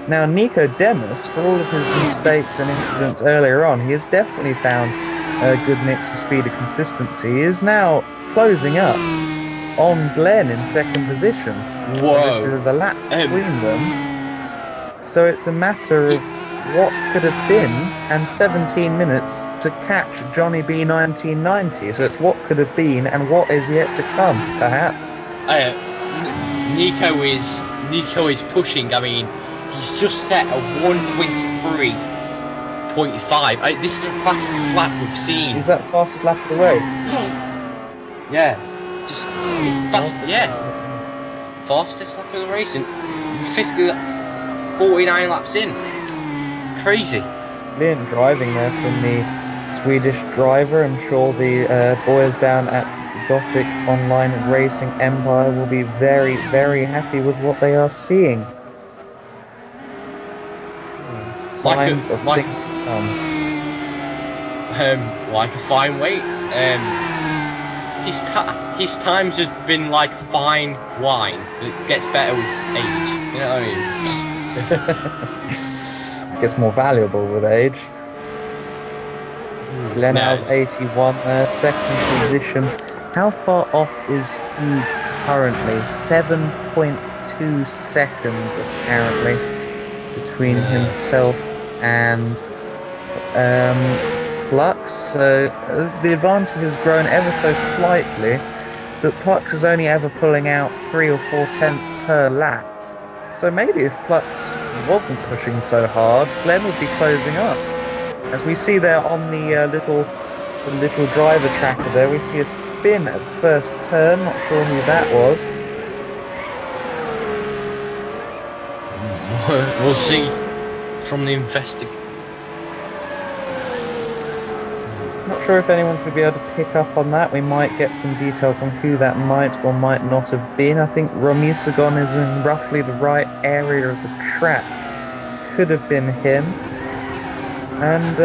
Now, Nico Demus, for all of his mistakes and incidents earlier on, he has definitely found a good mix of speed and consistency. He is now closing up on Glenn in second position. Whoa. There's a lap between them. So it's a matter of what could have been and 17 minutes to catch Johnny B 1990. So it's what could have been and what is yet to come, perhaps. Nico is pushing. I mean, he's just set a 1:23.5. This is the fastest lap we've seen. Is that the fastest lap of the race? Yeah. Just fast, fastest lap of the race, and 49 laps in. It's crazy. Brilliant driving there from the Swedish driver. I'm sure the boys down at Gothic Online Racing Empire will be very, very happy with what they are seeing. Signs of things to come. Like a fine weight. His times has been like fine wine. It gets better with age. You know what I mean? Gets more valuable with age. Glenel's 81 there, second position. How far off is he currently? 7.2 seconds apparently between himself and Plux. So the advantage has grown ever so slightly, but Plux is only ever pulling out 3 or 4 tenths per lap. So maybe if Plux wasn't pushing so hard, Glen would be closing up. As we see there on the little driver tracker there, we see a spin at the first turn. Not sure who that was. We'll see from the investigation. Not sure if anyone's going to be able to pick up on that. We might get some details on who that might or might not have been. I think Romisagon is in roughly the right area of the track. Could have been him. And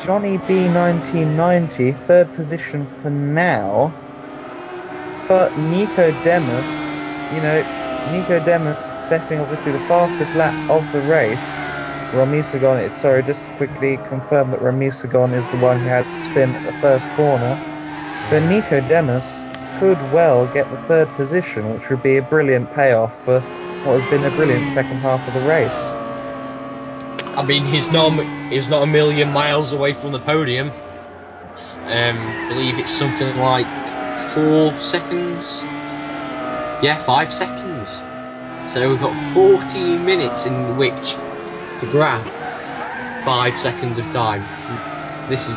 Johnny B 1990, third position for now. But Nico Demus, Nico Demus setting obviously the fastest lap of the race. Romisagon is, sorry, just quickly confirm that Romisagon is the one who had the spin at the first corner. But Nico Demus could well get the third position, which would be a brilliant payoff for what has been a brilliant second half of the race. I mean, he's not a million miles away from the podium. I believe it's something like 4 seconds. Yeah, 5 seconds. So we've got 14 minutes in which to grab 5 seconds of time. He's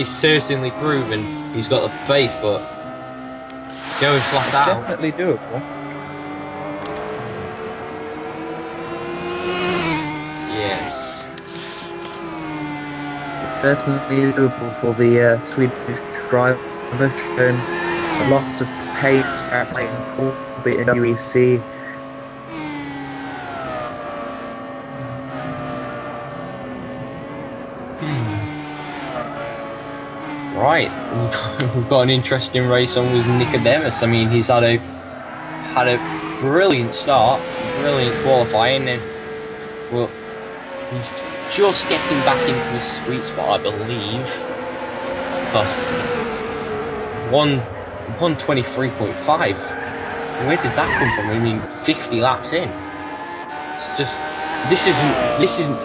certainly proven he's got the pace, but going flat out. Definitely doable. Yes. It certainly is doable for the Swedish driver, showing a lot of pace, translating a bit in UEC. Right, we've got an interesting race on with Nicodemus. I mean, he's had a brilliant start, brilliant qualifying, and well, he's just getting back into his sweet spot, I believe, because 123.5. Where did that come from? I mean, 50 laps in. It's just this isn't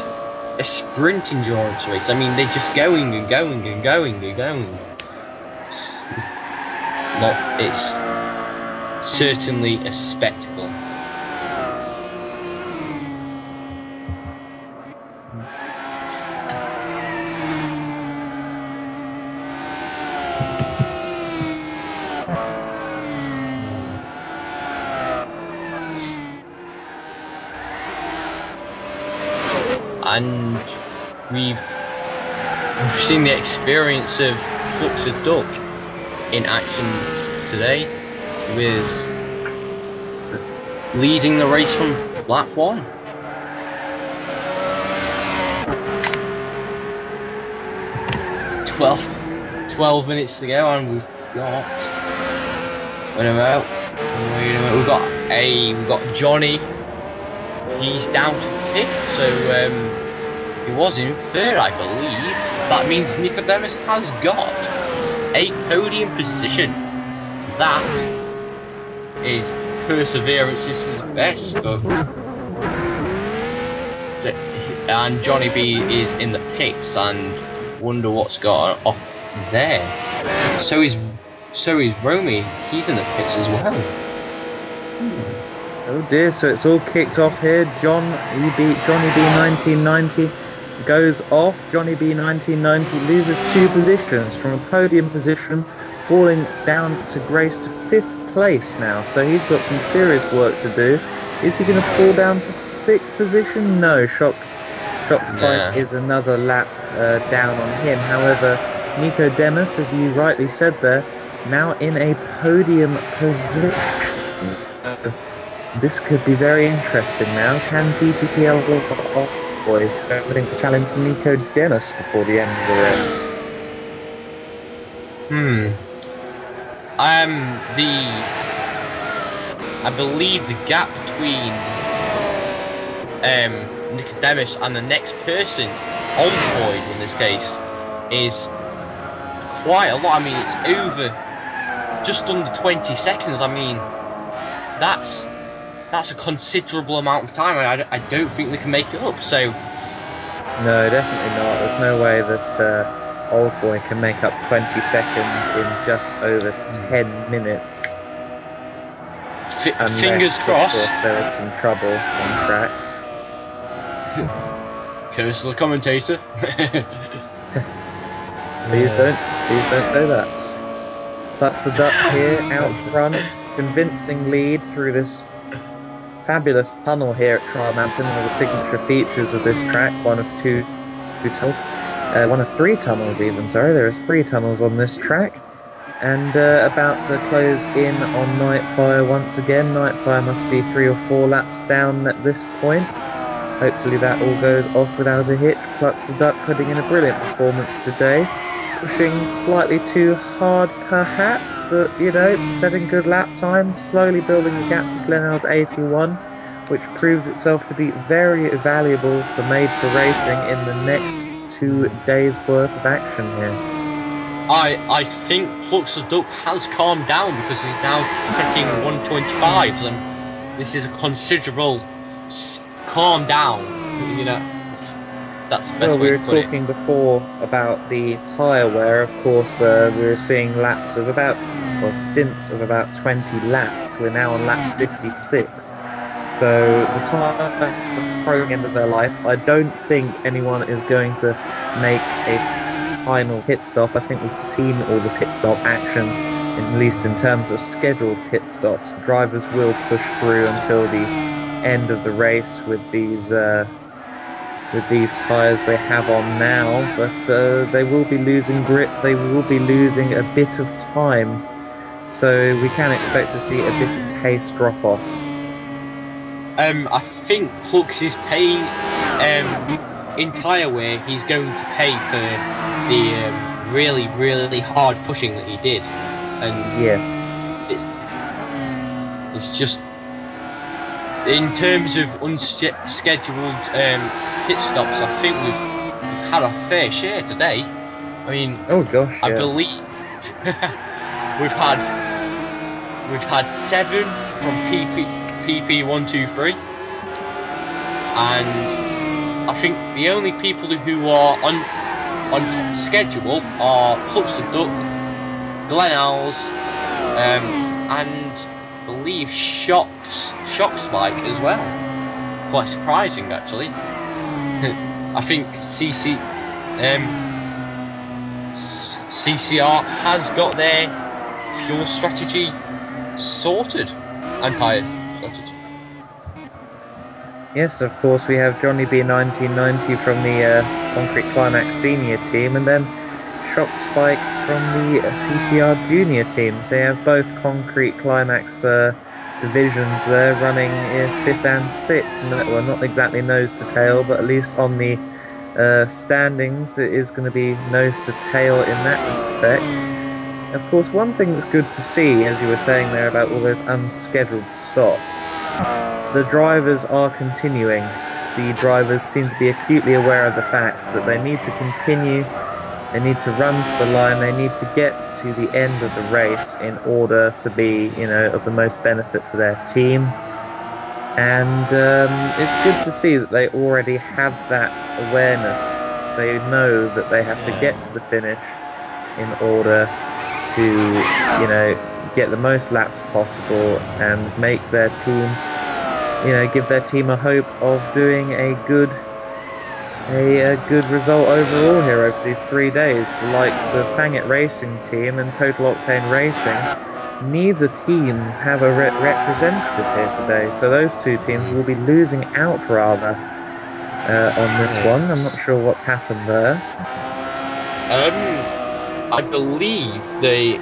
a sprint endurance race. I mean, they're just going and going and going and going. It's certainly a spectacle. And we've seen the experience of Plux a Duck in action today, with leading the race from lap 1. Twelve minutes to go, and we've got Johnny. He's down to 5th, so he was in 3rd, I believe. That means Nicodemus has got a podium position. That is perseverance is his best. And Johnny B is in the pits, and wonder what's got off there. So is Romy. He's in the pits as well. Oh dear, so it's all kicked off here. Johnny B 1990 goes off. Johnny B 1990 loses 2 positions from a podium position, falling down to Grace to 5th place now. So he's got some serious work to do. Is he going to fall down to 6th position? No, shock Shock Spike is another lap down on him. However, Nico Demis, as you rightly said there, now in a podium position. This could be very interesting now. Can GTPL boy willing to challenge Nico Demis before the end of the race? I believe the gap between Nicodemus and the next person on point in this case is quite a lot. I mean, it's over just under 20 seconds. I mean, that's a considerable amount of time. I don't think they can make it up. So no, definitely not. There's no way that Old Boy can make up 20 seconds in just over 10 minutes. Fingers crossed. Of course, there is some trouble on track. Curse the commentator. Please don't say that. Plus the duck here out front, convincing lead through this fabulous tunnel here at Trial Mountain, one of the signature features of this track, one of two tunnels, one of three tunnels even, sorry, there is 3 tunnels on this track, and about to close in on Nightfire once again. Nightfire must be 3 or 4 laps down at this point. Hopefully that all goes off without a hitch. Klutz the Duck putting in a brilliant performance today. Pushing slightly too hard perhaps, but you know, setting good lap times, slowly building the gap to Glenelg's 81, which proves itself to be very valuable for Made for Racing in the next 2 days worth of action here. I think Klutz the Duck has calmed down because he's now setting 125s, and this is a considerable calm down, you know. That's the best way to put it. We were talking before about the tyre wear. Of course, we were seeing laps of about, well, stints of about 20 laps. We're now on lap 56. So the tyre are approaching the end of their life. I don't think anyone is going to make a final pit stop. I think we've seen all the pit stop action, at least in terms of scheduled pit stops. The drivers will push through until the end of the race with these tyres they have on now, but they will be losing grip, they will be losing a bit of time, so we can expect to see a bit of pace drop off. I think Klutz is paying, in tyre wear, he's going to pay for the really, really hard pushing that he did, and yes, it's just, in terms of unscheduled pit stops, I think we've had a fair share today. I mean, oh gosh, I believe we've had 7 from PP123, and I think the only people who are on schedule are Klutz the Duck, Glenelg's, and I believe Shock Spike as well. Quite surprising, actually. I think CCR has got their fuel strategy sorted and tyre strategy. Yes, of course, we have Johnny B 1990 from the Concrete Climax senior team, and then Shock Spike from the CCR junior team. So you have both Concrete Climax divisions there running in 5th and 6th. Well, not exactly nose to tail, but at least on the standings it is going to be nose to tail in that respect. Of course, one thing that's good to see, as you were saying there about all those unscheduled stops, the drivers are continuing. The drivers seem to be acutely aware of the fact that they need to continue. They need to run to the line, they need to get to the end of the race in order to be, you know, of the most benefit to their team. And it's good to see that they already have that awareness. They know that they have to get to the finish in order to, you know, get the most laps possible and make their team, you know, give their team a hope of doing a good result overall here over these 3 days. The likes of Fangit Racing Team and Total Octane Racing, neither teams have a representative here today, so those 2 teams will be losing out rather on this one. I'm not sure what's happened there. I believe the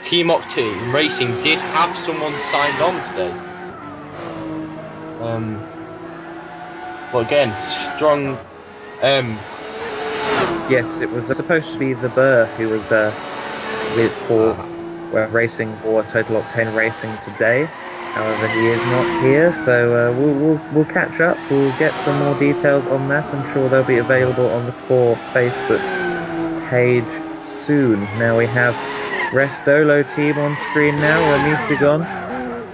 Team Octane Racing did have someone signed on today. But again, strong. Yes, it was supposed to be the Burr who was racing for Total Octane Racing today. However, he is not here, so we'll catch up. We'll get some more details on that. I'm sure they'll be available on the CORE Facebook page soon. Now we have Restolo team on screen now. Ramisigon.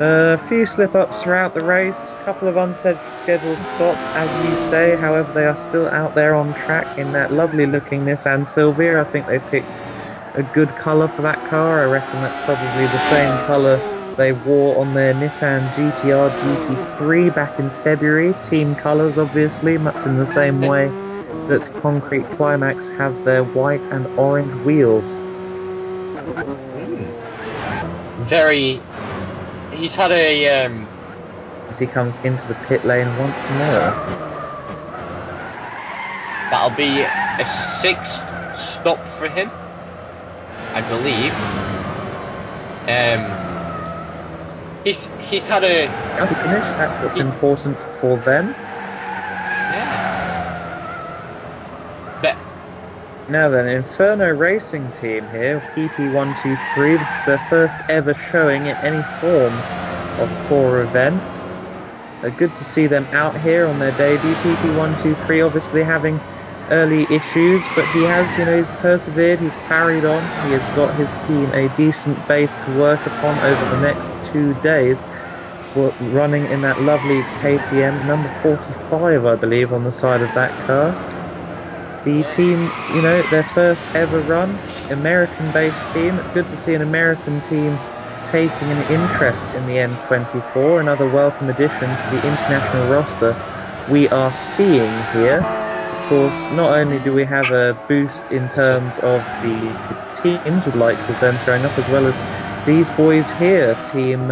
A few slip-ups throughout the race, a couple of unscheduled stops, as you say. However, they are still out there on track in that lovely-looking Nissan Silvia. I think they picked a good colour for that car. I reckon that's probably the same colour they wore on their Nissan GTR GT3 back in February. Team colours, obviously, much in the same way that Concrete Climax have their white and orange wheels. Very... He's had a... As he comes into the pit lane once more. That'll be a 6th stop for him, I believe. He's had a... County finish, that's what's important for them. Yeah. But... Now then, Inferno Racing Team here, PP123. This is their first ever showing in any form of CORE event. Good to see them out here on their debut. PP123 obviously having early issues, but he has, he's persevered, he's carried on, he has got his team a decent base to work upon over the next 2 days. Running in that lovely KTM, number 45, I believe, on the side of that car. The team, their first ever run, American-based team. It's good to see an American team taking an interest in the N24, another welcome addition to the international roster we are seeing here. Of course, not only do we have a boost in terms of the teams with likes of them showing up, as well as these boys here, Team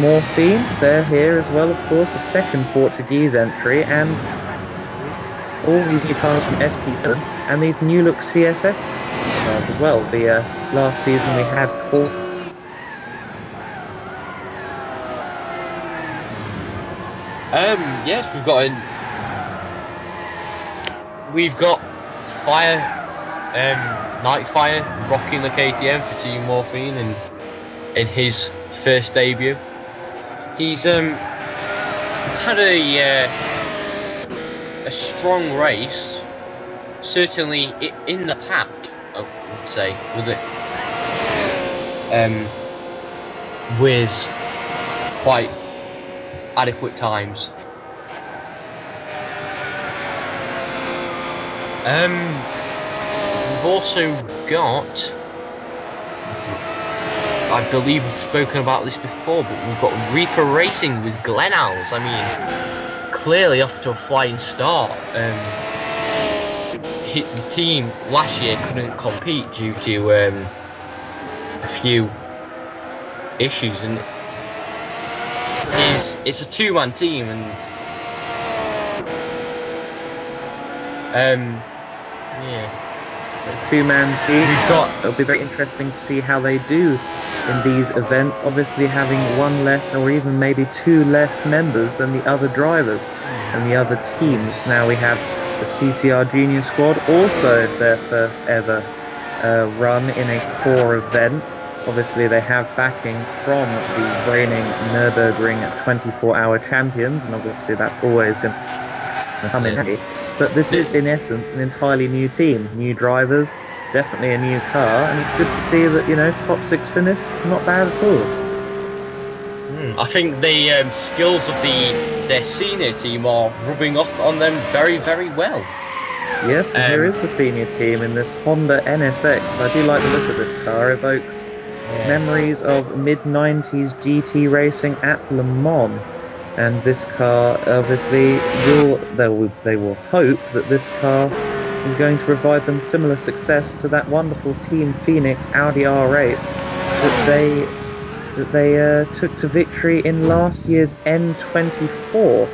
Morphine, they're here as well, of course, a second Portuguese entry, and all these new cars from SP7, and these new look CSS cars as well. The last season we had CORE. Yes, we've got Fire, Nightfire rocking the KTM for Team Morphine and in his first debut. He's had a strong race, certainly in the pack, I would say, with quite adequate times. We've also got, I believe we've spoken about this before, but we've got Reaper Racing with Glen. I mean, clearly off to a flying start. His team last year couldn't compete due to a few issues, and it's a two-man team, and a two-man team. It'll be very interesting to see how they do in these events, obviously having one less or even maybe two less members than the other drivers and the other teams. Now we have the CCR Junior Squad, also their first ever run in a CORE event. Obviously they have backing from the reigning Nurburgring 24-hour champions, and obviously that's always going to come in handy. But this is in essence an entirely new team, new drivers, definitely a new car, and it's good to see that, top 6 finish, not bad at all. I think the skills of their senior team are rubbing off on them very, very well. Yes, here is the senior team in this Honda NSX. I do like the look of this car, evokes memories of mid-90s GT racing at Le Mans. And this car, obviously, they will hope that this car is going to provide them similar success to that wonderful Team Phoenix Audi R8 that they took to victory in last year's N24.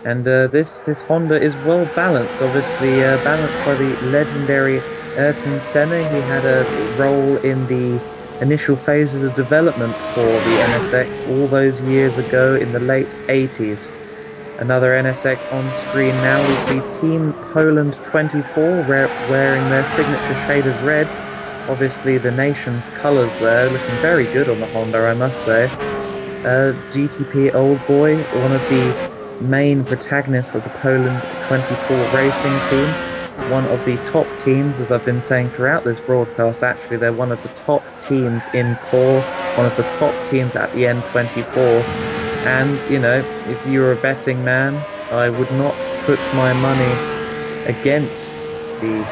And this Honda is well balanced, obviously balanced by the legendary Ayrton Senna. He had a role in the initial phases of development for the NSX all those years ago in the late 80s. Another NSX on screen now. We see Team Poland 24 wearing their signature shade of red. Obviously the nation's colours there, looking very good on the Honda, I must say. GTP Old Boy, one of the main protagonists of the Poland 24 racing team. One of the top teams, as I've been saying throughout this broadcast, actually they're one of the top teams in CORE, one of the top teams at the N24. And, you know, if you're a betting man, I would not put my money against the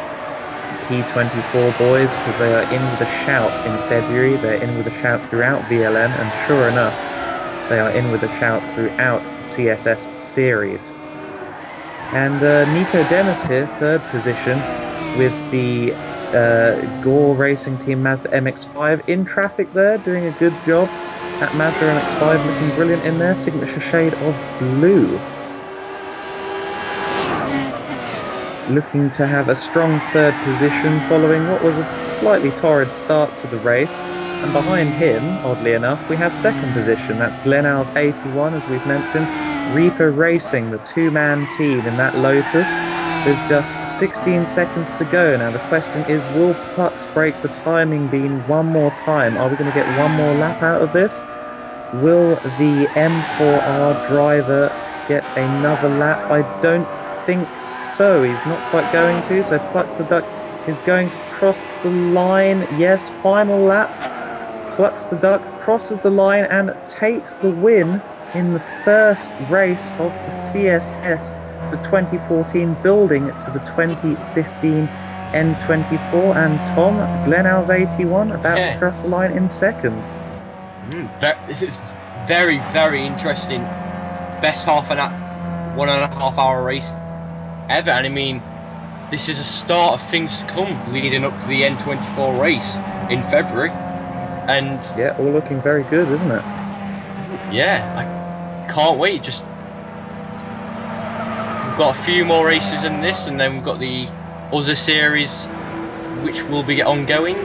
P24 boys, because they are in with a shout in February. They're in with a shout throughout VLN, and sure enough, they are in with a shout throughout the CSS series. And Nico Demis here, third position, with the CORE Racing Team Mazda MX-5 in traffic there, doing a good job. That Mazda MX-5 looking brilliant in their signature shade of blue. Looking to have a strong third position following what was a slightly torrid start to the race. And behind him, oddly enough, we have second position. That's Glenal's 81, as we've mentioned. Reaper Racing, the two-man team in that Lotus, with just 16 seconds to go. Now the question is, will Plux break the timing beam one more time? Are we going to get one more lap out of this? Will the M4R driver get another lap? I don't think so. He's not quite going to. So Plux the Duck is going to cross the line. Yes, final lap. Plux the Duck crosses the line and takes the win in the first race of the CSS for 2014, building to the 2015 N24. And Tom, Glenal's 81 about to cross the line in second. Very, very interesting. Best 1.5 hour race ever. And I mean, this is a start of things to come leading up to the N24 race in February. And yeah, all looking very good, isn't it? Yeah, I can't wait. Just we've got a few more races in this, and then we've got the other series which will be ongoing,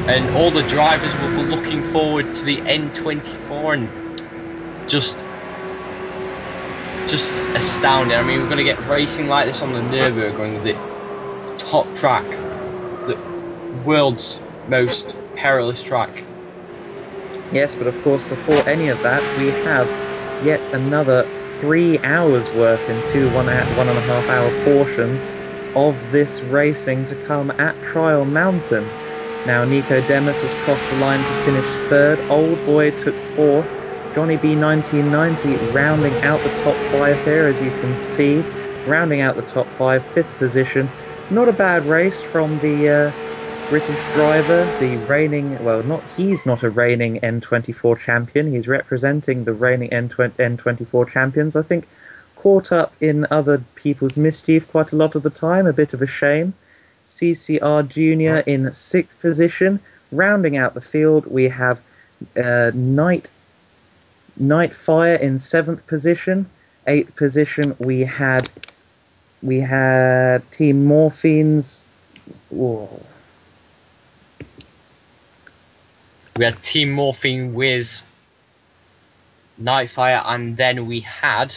and all the drivers will be looking forward to the N24, and just astounding. I mean, we're going to get racing like this on the Nurburgring, the top track, the world's most perilous track. Yes, but of course before any of that we have yet another 3 hours worth in two 1.5 hour portions of this racing to come at Trial Mountain. Now Nico Demis has crossed the line to finish third, Old Boy took fourth, Johnny B 1990 rounding out the top 5 here, as you can see, rounding out the top 5, 5th position. Not a bad race from the British driver, the reigning, well, he's not a reigning N24 champion, he's representing the reigning N24 champions. I think caught up in other people's mischief quite a lot of the time, a bit of a shame. CCR Junior in 6th position. Rounding out the field, we have Nightfire in 7th position. 8th position, we had Team Morphine's. Whoa. We had Team Morphine with Nightfire, and then we had.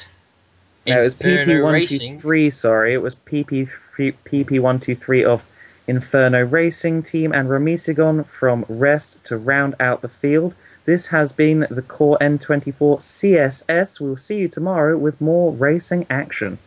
No, it was PP123, sorry. It was PP123 of Inferno Racing Team and Ramisigon from Rest to round out the field. This has been the CORE N24 CSS. We'll see you tomorrow with more racing action.